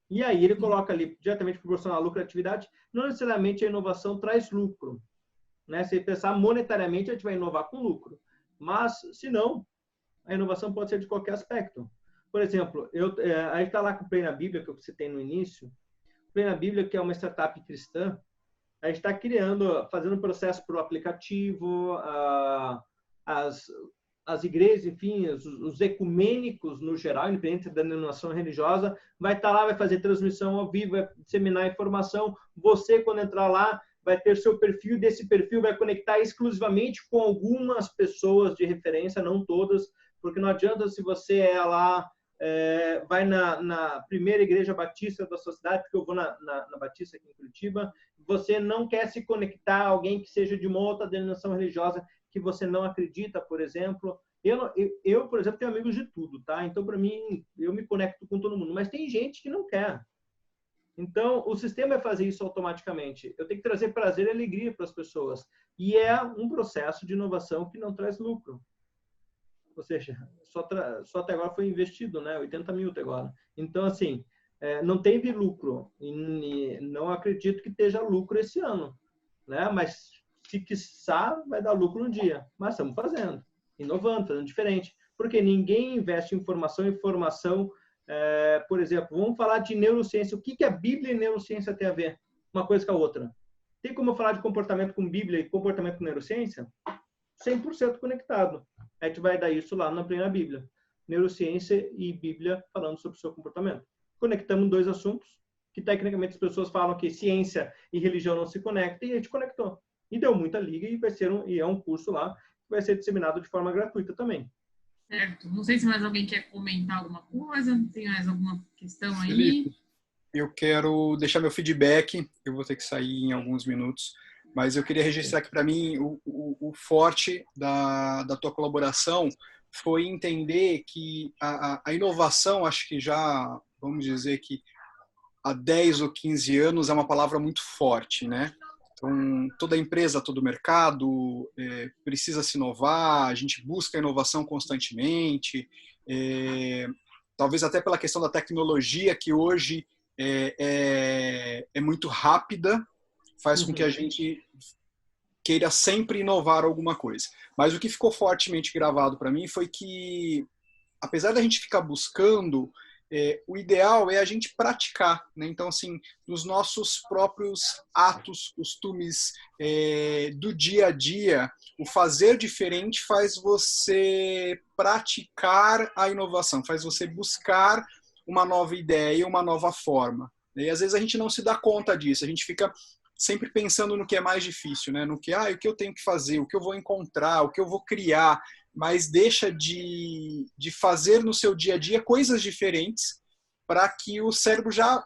Speaker 1: E aí ele coloca ali, diretamente proporcional à lucratividade, não necessariamente a inovação traz lucro. Né? Se pensar monetariamente, a gente vai inovar com lucro. Mas, se não, a inovação pode ser de qualquer aspecto. Por exemplo, a gente está lá com o Play na Bíblia, que eu citei no início. O Play na Bíblia, que é uma startup cristã, a gente está fazendo um processo para o aplicativo, as igrejas, enfim, os ecumênicos no geral, independente da denominação religiosa, vai estar lá, vai fazer transmissão ao vivo, vai disseminar informação. Você, quando entrar lá, vai ter seu perfil, desse perfil vai conectar exclusivamente com algumas pessoas de referência, não todas, porque não adianta se você vai na primeira igreja batista da sua cidade, porque eu vou na Batista aqui em Curitiba, você não quer se conectar a alguém que seja de uma outra denominação religiosa que você não acredita, por exemplo. Eu, por exemplo, tenho amigos de tudo, tá? Então, para mim, eu me conecto com todo mundo, mas tem gente que não quer. Então, o sistema vai fazer isso automaticamente. Eu tenho que trazer prazer e alegria para as pessoas. E é um processo de inovação que não traz lucro. Ou seja, só até agora foi investido, né? 80 mil até agora. Então, assim, não teve lucro. E não acredito que esteja lucro esse ano, né? Mas, se quiçá, vai dar lucro um dia. Mas estamos fazendo, inovando, fazendo diferente. Porque ninguém investe em informação. Por exemplo, vamos falar de neurociência. O que a Bíblia e neurociência tem a ver? Uma coisa com a outra. Tem como eu falar de comportamento com Bíblia e comportamento com neurociência? 100% conectado. A gente vai dar isso lá na Plena Bíblia. Neurociência e Bíblia falando sobre o seu comportamento. Conectamos dois assuntos que, tecnicamente, as pessoas falam que ciência e religião não se conectam, e a gente conectou. E deu muita liga e é um curso lá que vai ser disseminado de forma gratuita também.
Speaker 4: Certo. Não sei se mais alguém quer comentar alguma coisa. Tem mais alguma questão aí?
Speaker 3: Felipe, eu quero deixar meu feedback. Eu vou ter que sair em alguns minutos. Mas eu queria registrar que, para mim, o forte da tua colaboração foi entender que a inovação, acho que já, vamos dizer que há 10 ou 15 anos é uma palavra muito forte, né? Então, toda empresa, todo mercado precisa se inovar, a gente busca inovação constantemente, talvez até pela questão da tecnologia, que hoje é muito rápida, faz com que a gente queira sempre inovar alguma coisa. Mas o que ficou fortemente gravado para mim foi que, apesar da gente ficar buscando, o ideal é a gente praticar, né? Então, assim, nos nossos próprios atos, costumes do dia a dia, o fazer diferente faz você praticar a inovação, faz você buscar uma nova ideia, uma nova forma. E às vezes a gente não se dá conta disso, a gente fica sempre pensando no que é mais difícil, né? No que, o que eu tenho que fazer, o que eu vou encontrar, o que eu vou criar, mas deixa de fazer no seu dia a dia coisas diferentes para que o cérebro já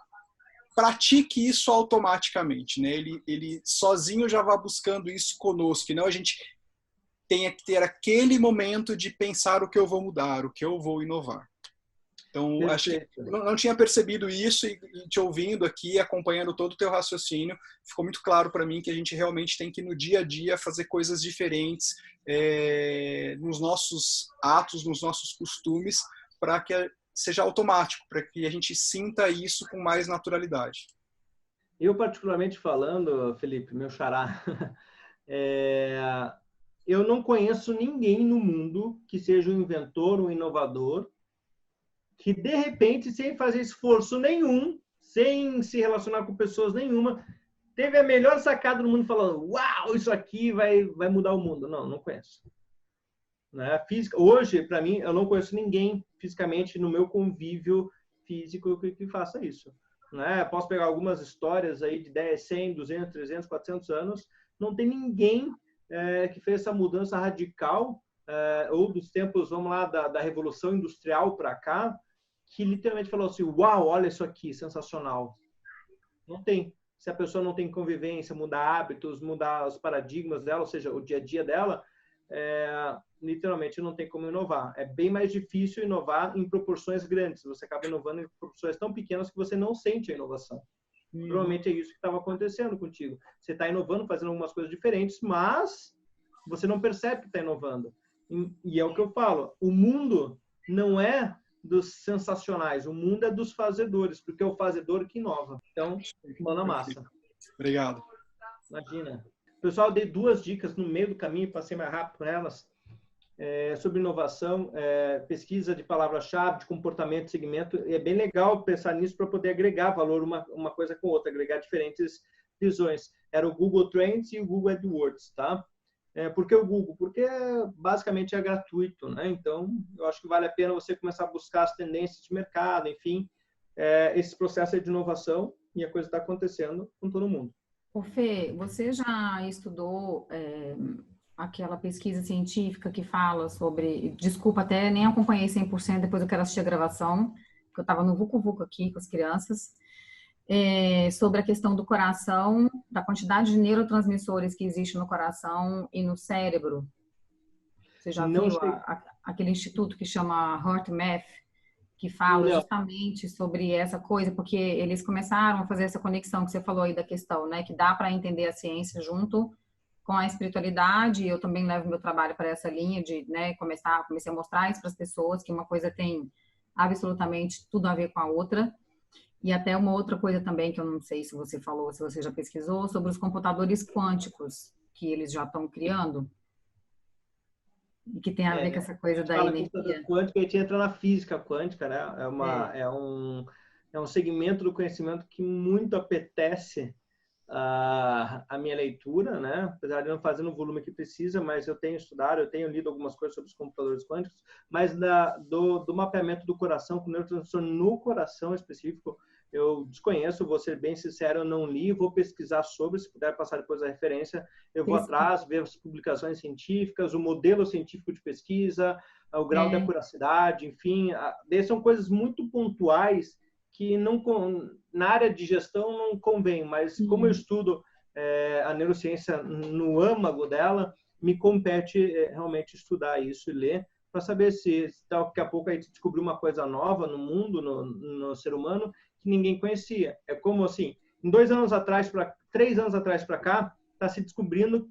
Speaker 3: pratique isso automaticamente, né? Ele sozinho já vai buscando isso conosco, e não a gente tenha que ter aquele momento de pensar o que eu vou mudar, o que eu vou inovar. Então, acho que não tinha percebido isso e te ouvindo aqui, acompanhando todo o teu raciocínio, ficou muito claro para mim que a gente realmente tem que, no dia a dia, fazer coisas diferentes nos nossos atos, nos nossos costumes, para que seja automático, para que a gente sinta isso com mais naturalidade.
Speaker 1: Eu, particularmente falando, Felipe, meu xará, eu não conheço ninguém no mundo que seja um inventor, um inovador, que, de repente, sem fazer esforço nenhum, sem se relacionar com pessoas nenhuma, teve a melhor sacada do mundo falando, uau, isso aqui vai mudar o mundo. Não, não conheço. Né? Hoje, para mim, eu não conheço ninguém fisicamente no meu convívio físico que faça isso. Né? Posso pegar algumas histórias aí de 10, 100, 200, 300, 400 anos, não tem ninguém que fez essa mudança radical, ou dos tempos, vamos lá, da Revolução Industrial para cá, que literalmente falou assim, uau, olha isso aqui, sensacional. Não tem. Se a pessoa não tem convivência, mudar hábitos, mudar os paradigmas dela, ou seja, o dia a dia dela, literalmente não tem como inovar. É bem mais difícil inovar em proporções grandes. Você acaba inovando em proporções tão pequenas que você não sente a inovação. Provavelmente é isso que estava acontecendo contigo. Você está inovando, fazendo algumas coisas diferentes, mas você não percebe que está inovando. E é o que eu falo, o mundo não é dos sensacionais, o mundo é dos fazedores, porque é o fazedor que inova. Então, mão na massa.
Speaker 3: Obrigado.
Speaker 1: Imagina. Pessoal, eu dei 2 dicas no meio do caminho, passei mais rápido por elas, sobre inovação, pesquisa de palavra-chave, de comportamento, segmento. É bem legal pensar nisso para poder agregar valor uma coisa com outra, agregar diferentes visões. Era o Google Trends e o Google AdWords, tá? Por que o Google? Porque basicamente é gratuito, né? Então, eu acho que vale a pena você começar a buscar as tendências de mercado, enfim, esse processo de inovação, e a coisa está acontecendo com todo mundo.
Speaker 5: Ô Fê, você já estudou aquela pesquisa científica que fala sobre... Desculpa, até nem acompanhei 100%, depois eu quero assistir a gravação, porque eu estava no Vucu Vucu aqui com as crianças, sobre a questão do coração, da quantidade de neurotransmissores que existe no coração e no cérebro. Você já viu aquele instituto que chama HeartMath, que fala justamente sobre essa coisa, porque eles começaram a fazer essa conexão que você falou aí da questão, né, que dá para entender a ciência junto com a espiritualidade. Eu também levo meu trabalho para essa linha de, né, comecei a mostrar isso para as pessoas, que uma coisa tem absolutamente tudo a ver com a outra. E até uma outra coisa também, que eu não sei se você falou, se você já pesquisou, sobre os computadores quânticos que eles já estão criando. E que tem a ver com essa coisa da energia.
Speaker 1: Quântica, a gente entra na física quântica, né? É um segmento do conhecimento que muito apetece a minha leitura, né? Apesar de não fazer no volume que precisa, mas eu tenho estudado, eu tenho lido algumas coisas sobre os computadores quânticos, mas do mapeamento do coração, com neurotransmissor no coração específico, eu desconheço, vou ser bem sincero, eu não li, vou pesquisar sobre, se puder passar depois a referência, eu vou atrás, ver as publicações científicas, o modelo científico de pesquisa, o grau de acuracidade, enfim, essas são coisas muito pontuais que não, na área de gestão não convém, mas como eu estudo a neurociência no âmago dela, me compete realmente estudar isso e ler, para saber se daqui a pouco a gente descobrir uma coisa nova no mundo, no ser humano, que ninguém conhecia. É como assim, 3 anos atrás para cá, está se descobrindo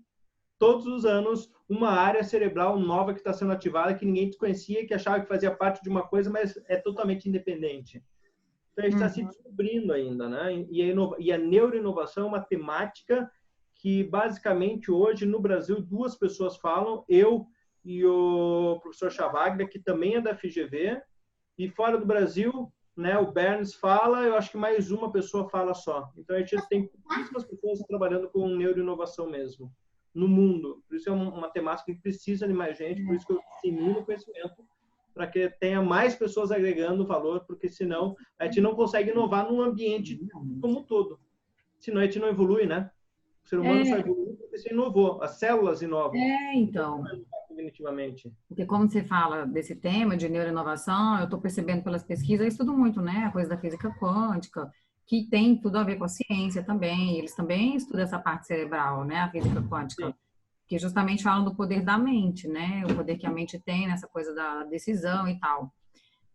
Speaker 1: todos os anos uma área cerebral nova que está sendo ativada, que ninguém desconhecia, que achava que fazia parte de uma coisa, mas é totalmente independente. Então, a gente está se descobrindo ainda, né? E a neuroinovação é uma temática que, basicamente, hoje, no Brasil, 2 pessoas falam, eu e o professor Chavaglia, que também é da FGV, e fora do Brasil, né, o Berns fala, eu acho que mais uma pessoa fala só. Então, a gente tem pouquíssimas pessoas trabalhando com neuroinovação mesmo, no mundo. Por isso é uma temática que precisa de mais gente, por isso que eu dissemino o conhecimento, para que tenha mais pessoas agregando valor, porque senão a gente não consegue inovar num ambiente como um todo. Senão a gente não evolui, né? O ser humano só evolui porque se inovou. As células inovam.
Speaker 5: Então.
Speaker 1: Cognitivamente.
Speaker 5: Porque como você fala desse tema de neuroinovação, eu estou percebendo pelas pesquisas, eu estudo muito, né? A coisa da física quântica, que tem tudo a ver com a ciência também. Eles também estudam essa parte cerebral, né? A física quântica. Sim. Que justamente falam do poder da mente, né? O poder que a mente tem nessa coisa da decisão e tal.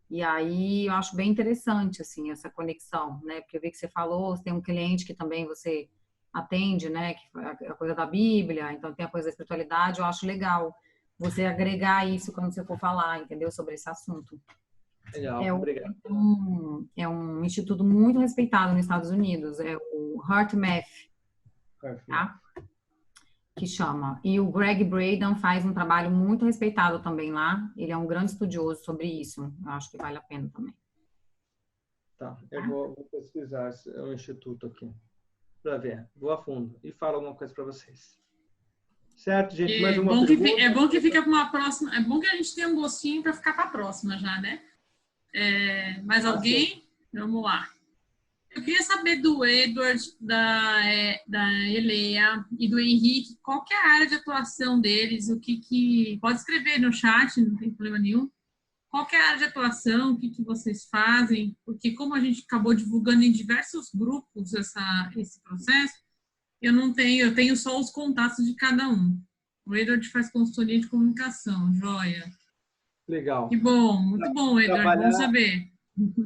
Speaker 5: E aí eu acho bem interessante, assim, essa conexão, né? Porque eu vi que você falou, você tem um cliente que também você atende, né? Que é a coisa da Bíblia, então tem a coisa da espiritualidade, eu acho legal você agregar isso quando você for falar, entendeu? Sobre esse assunto.
Speaker 1: Legal, obrigado.
Speaker 5: É um instituto muito respeitado nos Estados Unidos, é o HeartMath, tá? Que chama. E o Greg Braden faz um trabalho muito respeitado também lá. Ele é um grande estudioso sobre isso. Eu acho que vale a pena também.
Speaker 1: Tá, eu vou pesquisar o instituto aqui para ver. Vou a fundo e falo alguma coisa para vocês. Certo, gente? Mais uma pergunta?
Speaker 4: É bom que fica para uma próxima. É bom que a gente tenha um gostinho para ficar para a próxima já, né? Mais alguém? Vamos lá. Eu queria saber do Edward, da Elea e do Henrique, qual que é a área de atuação deles, pode escrever no chat, não tem problema nenhum. Qual que é a área de atuação, o que vocês fazem? Porque como a gente acabou divulgando em diversos grupos esse processo, eu tenho só os contatos de cada um. O Edward faz consultoria de comunicação, joia.
Speaker 1: Legal.
Speaker 4: Que bom, muito bom, Edward, vamos saber.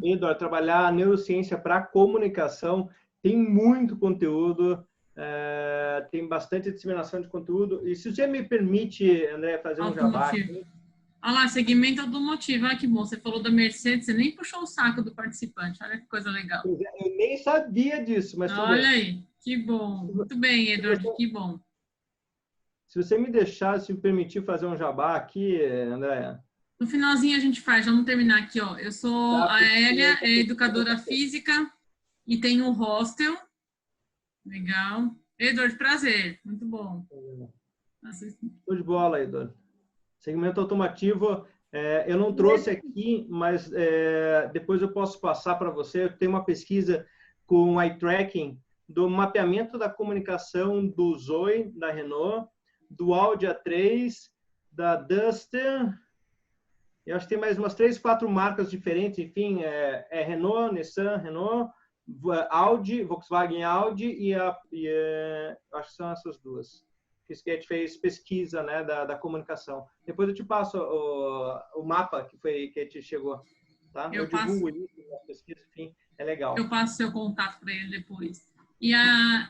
Speaker 1: Eduardo, trabalhar a neurociência para comunicação tem muito conteúdo, tem bastante disseminação de conteúdo. E se você me permite, André, fazer um jabá aqui.
Speaker 4: Olha lá, segmento automotivo. Ah, que bom, você falou da Mercedes, você nem puxou o saco do participante. Olha que coisa legal.
Speaker 1: Eu nem sabia disso, mas
Speaker 4: olha aí, que bom. Muito bem, Eduardo, que bom.
Speaker 1: Se você me deixar, se me permitir fazer um jabá aqui, André.
Speaker 4: No finalzinho a gente faz, vamos terminar aqui, ó. Eu sou a Hélia, educadora física e tenho um hostel. Legal. Eduardo, prazer. Muito bom.
Speaker 1: Show de bola, Eduardo. Segmento automotivo, eu não trouxe aqui, mas depois eu posso passar para você. Eu tenho uma pesquisa com eye tracking do mapeamento da comunicação do Zoe, da Renault, do Audi A3, da Duster. Eu acho que tem mais umas 3, 4 marcas diferentes, enfim, Renault, Nissan, Renault, Audi, Volkswagen Audi e acho que são essas duas. Que a gente fez pesquisa, né, da comunicação. Depois eu te passo o mapa que a gente chegou, tá? Eu divulgo isso na pesquisa, enfim, é legal.
Speaker 4: Eu passo seu contato para ele depois. E a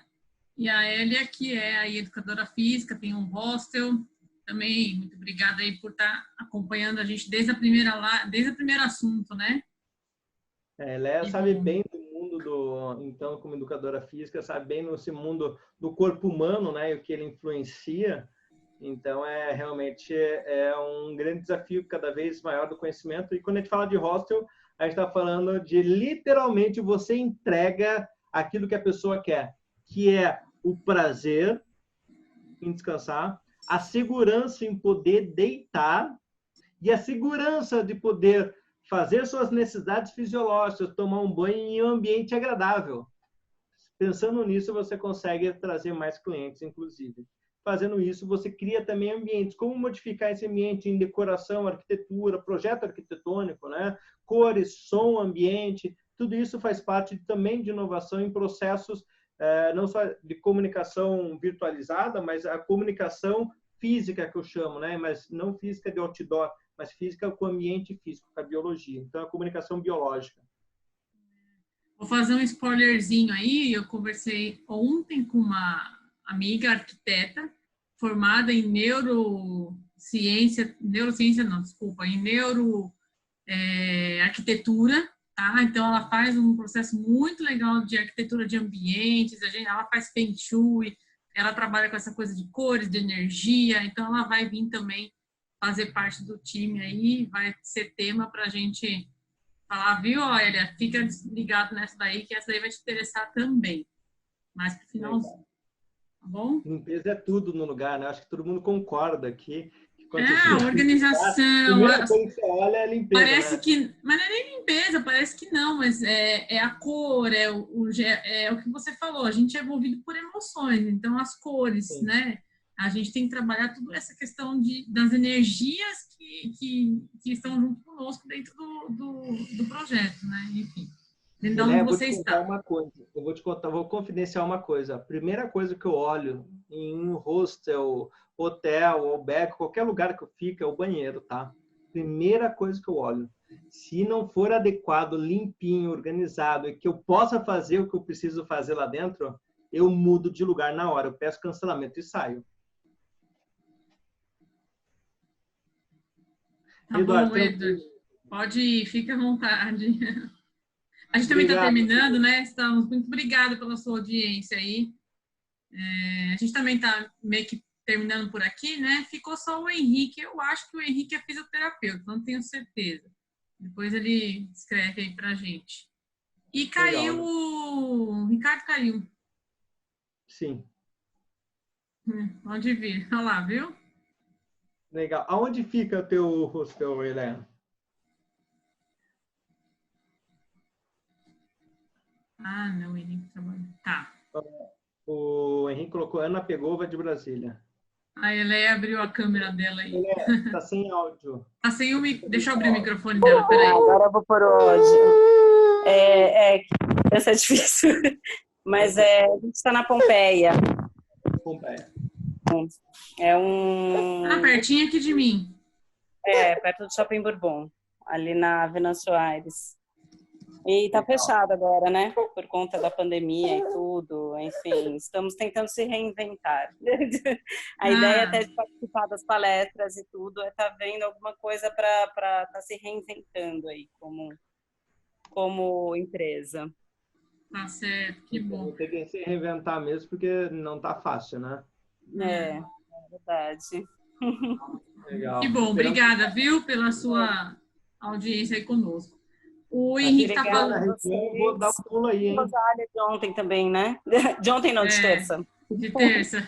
Speaker 4: Hélia, que é a educadora física, tem um hostel. Também, muito obrigada aí por estar acompanhando a gente desde o primeiro assunto, né?
Speaker 1: Ela sabe bem do mundo então, como educadora física, sabe bem nesse mundo do corpo humano, né? E o que ele influencia. Então, realmente um grande desafio cada vez maior do conhecimento. E quando a gente fala de hostel, a gente está falando de literalmente você entrega aquilo que a pessoa quer, que é o prazer em descansar, a segurança em poder deitar e a segurança de poder fazer suas necessidades fisiológicas, tomar um banho em um ambiente agradável. Pensando nisso, você consegue trazer mais clientes, inclusive. Fazendo isso, você cria também ambientes. Como modificar esse ambiente em decoração, arquitetura, projeto arquitetônico, né? Cores, som, ambiente, tudo isso faz parte também de inovação em processos não só de comunicação virtualizada, mas a comunicação física que eu chamo, né? Mas não física de outdoor, mas física com o ambiente físico, com a biologia. Então, a comunicação biológica.
Speaker 4: Vou fazer um spoilerzinho aí. Eu conversei ontem com uma amiga arquiteta formada em arquitetura. Tá? Então, ela faz um processo muito legal de arquitetura de ambientes, ela faz Feng Shui, ela trabalha com essa coisa de cores, de energia, então ela vai vir também fazer parte do time aí, vai ser tema para a gente falar, viu, Hélia? Fica ligado nessa daí, que essa daí vai te interessar também. Mas pro finalzinho, tá bom?
Speaker 1: Limpeza é tudo no lugar, né? Acho que todo mundo concorda aqui.
Speaker 4: A organização.
Speaker 1: Primeira coisa que você olha é a limpeza.
Speaker 4: Parece
Speaker 1: né?
Speaker 4: que. Mas não é nem limpeza, parece que não, mas é a cor, é o que você falou. A gente é envolvido por emoções, então as cores, sim, né? A gente tem que trabalhar toda essa questão das energias que estão junto conosco dentro do projeto, né? Enfim. Então, você está.
Speaker 1: Vou confidenciar uma coisa. A primeira coisa que eu olho em um hostel, hotel, albergue, qualquer lugar que eu fico, é o banheiro, tá? Primeira coisa que eu olho. Se não for adequado, limpinho, organizado, e que eu possa fazer o que eu preciso fazer lá dentro, eu mudo de lugar na hora. Eu peço cancelamento e saio.
Speaker 4: Tá bom, Edward. Pode ir, fique à vontade. A gente também está terminando, né? Estamos muito obrigada pela sua audiência aí. A gente também está meio que terminando por aqui, né? Ficou só o Henrique. Eu acho que o Henrique é fisioterapeuta, não tenho certeza. Depois ele escreve aí pra gente. E caiu, legal, né? O Ricardo caiu.
Speaker 1: Sim.
Speaker 4: Pode vir. Olha lá, viu?
Speaker 1: Legal. Aonde fica o teu hostel, Helena?
Speaker 4: Ah, não, Henrique trabalha. Tá.
Speaker 1: O Henrique colocou Ana Pegova de Brasília.
Speaker 4: A Helena abriu a câmera dela aí.
Speaker 1: Helena, tá sem áudio.
Speaker 4: Tá sem o Deixa eu abrir o microfone dela, peraí.
Speaker 7: Agora eu vou por hoje. Essa é difícil. Mas a gente está na Pompeia.
Speaker 1: Pompeia.
Speaker 4: Tá pertinho aqui de mim.
Speaker 7: Perto do Shopping Bourbon, ali na Venâncio Aires. E tá fechado agora, né? Por conta da pandemia e tudo. Enfim, estamos tentando se reinventar. A ideia até de participar das palestras e tudo é estar vendo alguma coisa para estar se reinventando aí como empresa.
Speaker 4: Tá certo, que bom.
Speaker 1: Tem que se reinventar mesmo, porque não tá fácil, né?
Speaker 7: É verdade.
Speaker 1: Legal.
Speaker 4: Que bom, obrigada, viu, pela sua audiência aí conosco. O Henrique tá falando.
Speaker 1: Vou dar um pulo aí, hein?
Speaker 7: Rosália de ontem também, né? De ontem não, de terça.
Speaker 4: De terça.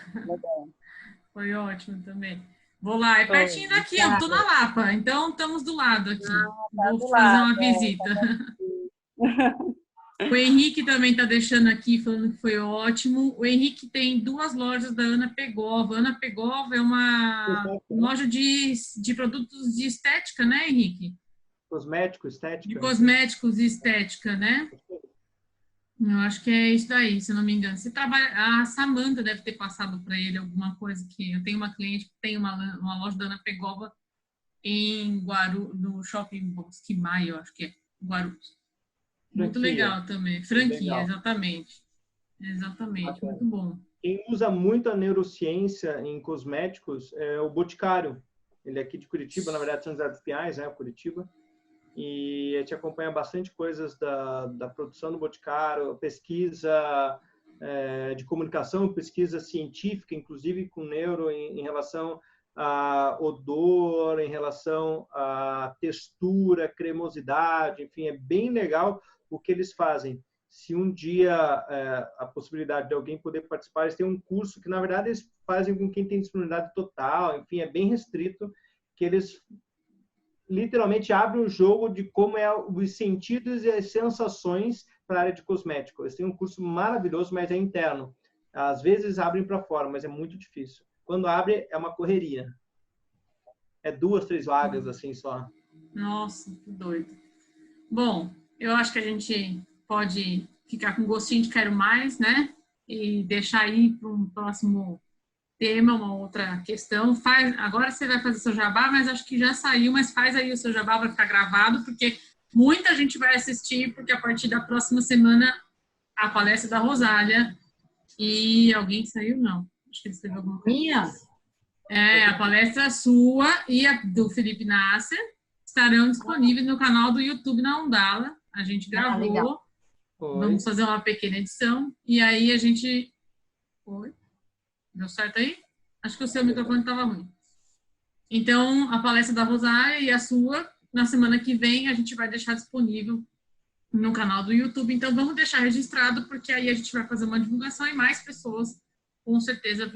Speaker 4: Foi ótimo também. Vou lá, é pertinho daqui, eu tô na Lapa, então estamos do lado aqui. Vou fazer uma visita. O Henrique também está deixando aqui, falando que foi ótimo. O Henrique tem 2 lojas da Ana Pegova. Ana Pegova é uma loja de produtos de estética, né, Henrique?
Speaker 1: Cosmético, estética.
Speaker 4: De cosméticos e estética, né? Eu acho que é isso daí, se eu não me engano. Você trabalha, a Samanta deve ter passado para ele alguma coisa que eu tenho uma cliente que tem uma loja da Ana Pegova em Guarulhos, no Shopping Bosque Maio, acho que é Guarulhos. Muito legal também. Franquia, legal. Exatamente. Exatamente, muito bom.
Speaker 1: Quem usa muito a neurociência em cosméticos é o Boticário. Ele é aqui de Curitiba, na verdade, São José dos Pinhais, né, Curitiba. E a gente acompanha bastante coisas da produção do Boticário, pesquisa de comunicação, pesquisa científica, inclusive com neuro em relação a odor, em relação a textura, cremosidade, enfim, é bem legal o que eles fazem. Se um dia a possibilidade de alguém poder participar, eles têm um curso que, na verdade, eles fazem com quem tem disponibilidade total, enfim, é bem restrito, que eles literalmente abrem o jogo de como é os sentidos e as sensações para a área de cosmético. Eles têm um curso maravilhoso, mas é interno. Às vezes abrem para fora, mas é muito difícil. Quando abre, é uma correria. É 2, 3 vagas, assim, só.
Speaker 4: Nossa, que doido. Bom, eu acho que a gente pode ficar com gostinho de quero mais, né? E deixar aí para um próximo tema, uma outra questão. Agora você vai fazer seu jabá, mas acho que já saiu, mas faz aí o seu jabá, vai ficar gravado, porque muita gente vai assistir, porque a partir da próxima semana a palestra da Rosália e alguém saiu, não. Acho que ele escreveu alguma coisa.
Speaker 5: Minha?
Speaker 4: A palestra sua e a do Felipe Nasser estarão disponíveis no canal do YouTube da Undala. A gente gravou. Vamos fazer uma pequena edição. E aí a gente... Oi? Deu certo aí? Acho que o seu microfone estava ruim. Então, a palestra da Rosália e a sua, na semana que vem, a gente vai deixar disponível no canal do YouTube. Então, vamos deixar registrado, porque aí a gente vai fazer uma divulgação e mais pessoas com certeza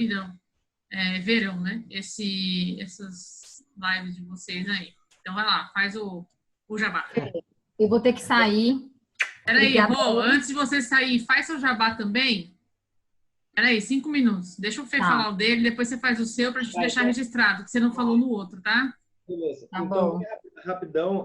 Speaker 4: verão, né? Essas lives de vocês aí. Então, vai lá, faz o jabá.
Speaker 5: Eu vou ter que sair.
Speaker 4: Peraí, Rô, antes de você sair, faz seu jabá também. Peraí, 5 minutos. Deixa o Fê falar o dele, depois você faz o seu pra gente deixar registrado, que você não falou no outro, tá?
Speaker 1: Beleza.
Speaker 5: Tá
Speaker 1: então,
Speaker 5: bom.
Speaker 1: rapidão,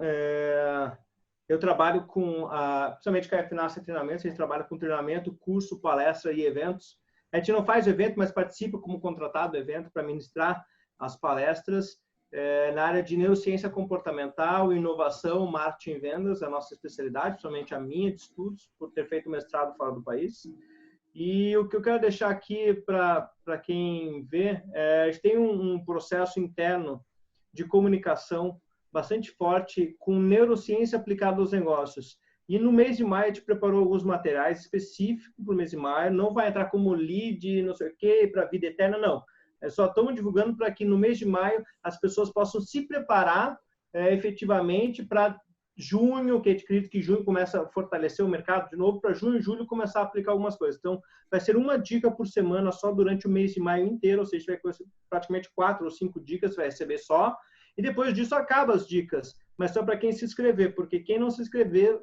Speaker 1: eu trabalho com, principalmente com a FNAC Treinamentos, a gente trabalha com treinamento, curso, palestra e eventos. A gente não faz evento, mas participa como contratado do evento para ministrar as palestras. na área de neurociência comportamental, inovação, marketing e vendas, é a nossa especialidade, somente a minha de estudos, por ter feito mestrado fora do país. E o que eu quero deixar aqui para quem vê, a gente tem um processo interno de comunicação bastante forte com neurociência aplicada aos negócios. E no mês de maio a gente preparou alguns materiais específicos para o mês de maio, não vai entrar como lead, não sei o quê, para a vida eterna, não. Só estamos divulgando para que no mês de maio as pessoas possam se preparar efetivamente para junho, que a gente acredita que junho começa a fortalecer o mercado de novo, para junho e julho começar a aplicar algumas coisas. Então, vai ser uma dica por semana só durante o mês de maio inteiro, ou seja, vai ter praticamente 4 ou 5 dicas, você vai receber só, e depois disso acaba as dicas, mas só para quem se inscrever, porque quem não se inscrever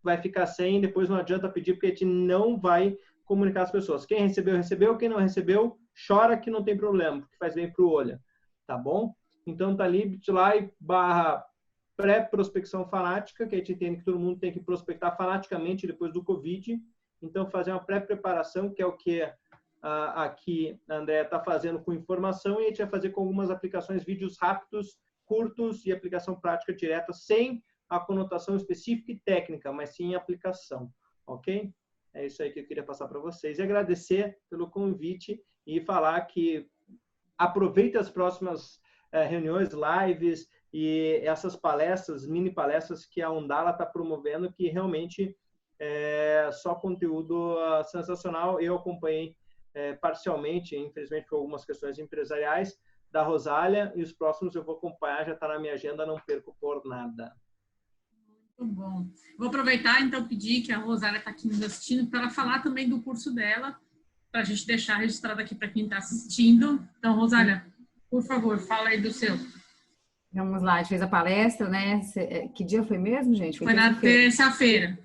Speaker 1: vai ficar sem, depois não adianta pedir, porque a gente não vai comunicar às pessoas. Quem recebeu, recebeu, quem não recebeu, chora que não tem problema, porque faz bem para o olho, tá bom? Então, tá ali, bit.ly/pré-prospecção fanática, que a gente entende que todo mundo tem que prospectar fanaticamente depois do Covid. Então, fazer uma pré-preparação, que é o que aqui a Andréa está fazendo com informação, e a gente vai fazer com algumas aplicações, vídeos rápidos, curtos e aplicação prática direta, sem a conotação específica e técnica, mas sim aplicação, ok? É isso aí que eu queria passar para vocês. E agradecer pelo convite e falar que aproveite as próximas reuniões, lives e essas palestras, mini palestras que a Undala está promovendo, que realmente é só conteúdo sensacional. Eu acompanhei parcialmente, infelizmente por algumas questões empresariais, da Rosália, e os próximos eu vou acompanhar, já está na minha agenda, não perco por nada.
Speaker 4: Muito bom. Vou aproveitar, então, pedir que a Rosália está aqui nos assistindo, para ela falar também do curso dela, para a gente deixar registrado aqui para quem está assistindo. Então, Rosália, por favor, fala aí do seu.
Speaker 5: Vamos lá, a gente fez a palestra, né? Que dia foi mesmo, gente?
Speaker 4: Foi na terça-feira.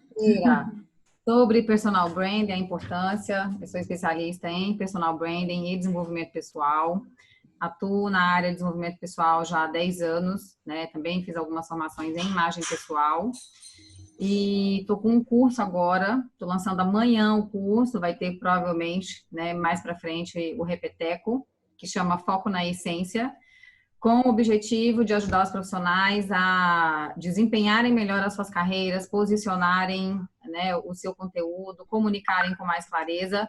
Speaker 5: Sobre personal branding, a importância. Eu sou especialista em personal branding e desenvolvimento pessoal. Atuo na área de desenvolvimento pessoal já há 10 anos, né? Também fiz algumas formações em imagem pessoal. E estou com um curso agora, estou lançando amanhã o curso, vai ter provavelmente, né, mais para frente o Repeteco, que chama Foco na Essência, com o objetivo de ajudar os profissionais a desempenharem melhor as suas carreiras, posicionarem, né, o seu conteúdo, comunicarem com mais clareza,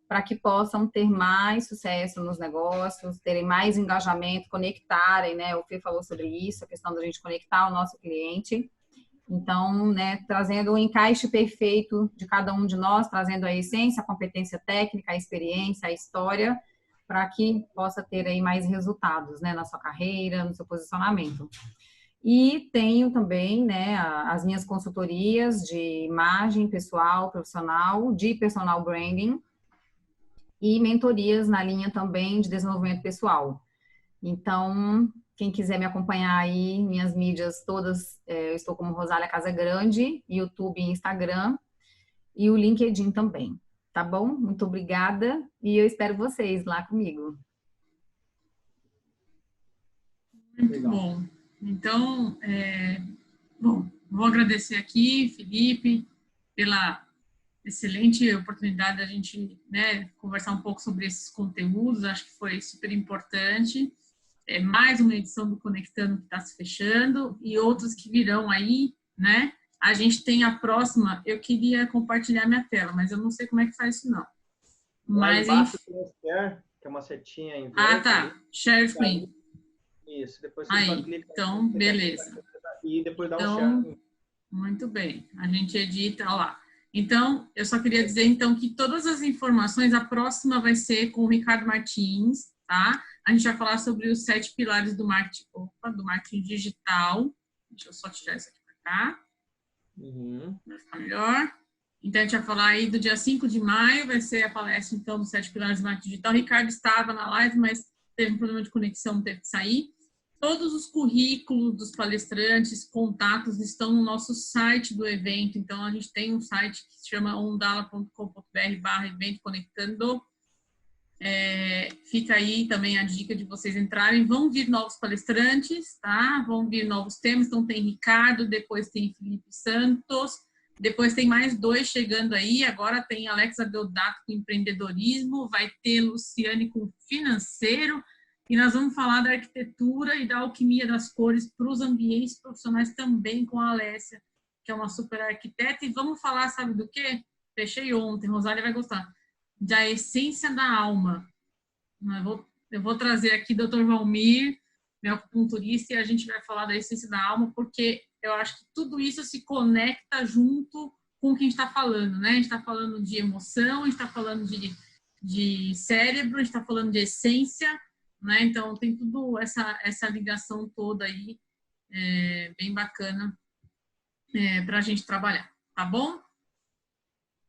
Speaker 5: para que possam ter mais sucesso nos negócios, terem mais engajamento, conectarem, né? O Fê falou sobre isso, a questão da gente conectar o nosso cliente. Então, né, trazendo o encaixe perfeito de cada um de nós, trazendo a essência, a competência técnica, a experiência, a história, para que possa ter aí mais resultados, né, na sua carreira, no seu posicionamento. E tenho também, né, as minhas consultorias de imagem pessoal, profissional, de personal branding, e mentorias na linha também de desenvolvimento pessoal. Então, quem quiser me acompanhar aí, minhas mídias todas, eu estou como Rosália Casagrande, YouTube e Instagram, e o LinkedIn também, tá bom? Muito obrigada, e eu espero vocês lá comigo.
Speaker 4: Muito Legal. Bom. Então, vou agradecer aqui, Felipe, pela excelente oportunidade da gente, né, conversar um pouco sobre esses conteúdos. Acho que foi super importante. Mais uma edição do Conectando que está se fechando e outras que virão aí, né? A gente tem a próxima. Eu queria compartilhar minha tela, mas eu não sei como é que faz isso, não. Mas
Speaker 1: lá embaixo tem o share, que é uma setinha em verde.
Speaker 4: Ah, tá. Share screen.
Speaker 1: Isso. Depois você
Speaker 4: aí,
Speaker 1: clica.
Speaker 4: Então, beleza.
Speaker 1: E depois dá um share.
Speaker 4: Muito bem. A gente edita, ó lá. Então, eu só queria dizer, então, que todas as informações, a próxima vai ser com o Ricardo Martins, tá? A gente vai falar sobre os 7 pilares do marketing, do marketing digital. Deixa eu só tirar isso aqui para cá. Vai ficar melhor. Então, a gente vai falar aí do dia 5 de maio, vai ser a palestra, então, dos 7 pilares do marketing digital. O Ricardo estava na live, mas teve um problema de conexão, não teve que sair. Todos os currículos dos palestrantes, contatos, estão no nosso site do evento. Então, a gente tem um site que se chama undala.com.br/evento conectando. Fica aí também a dica de vocês entrarem. Vão vir novos palestrantes, tá? Vão vir novos temas. Então, tem Ricardo, depois tem Felipe Santos, depois tem mais 2 chegando aí. Agora tem Alexa Deodato com empreendedorismo, vai ter Luciane com financeiro, E nós vamos falar da arquitetura e da alquimia das cores para os ambientes profissionais também com a Alessia, que é uma super arquiteta. E vamos falar, sabe do quê? Fechei ontem, Rosália vai gostar. Da essência da alma. Eu vou trazer aqui o Dr. Valmir, meu acupunturista, e a gente vai falar da essência da alma, porque eu acho que tudo isso se conecta junto com o que a gente está falando, né? A gente está falando de emoção, a gente está falando de cérebro, a gente está falando de essência, né? Então, tem tudo essa ligação toda aí, bem bacana, para a gente trabalhar, tá bom?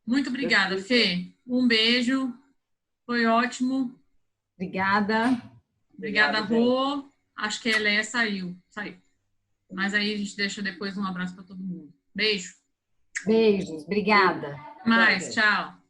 Speaker 4: Muito obrigada, Fê. Um beijo. Foi ótimo.
Speaker 5: Obrigada.
Speaker 4: Obrigada, Rô. Acho que a Eléia saiu. Mas aí a gente deixa depois um abraço para todo mundo. Beijo.
Speaker 5: Beijos. Obrigada.
Speaker 4: Mais. Tchau.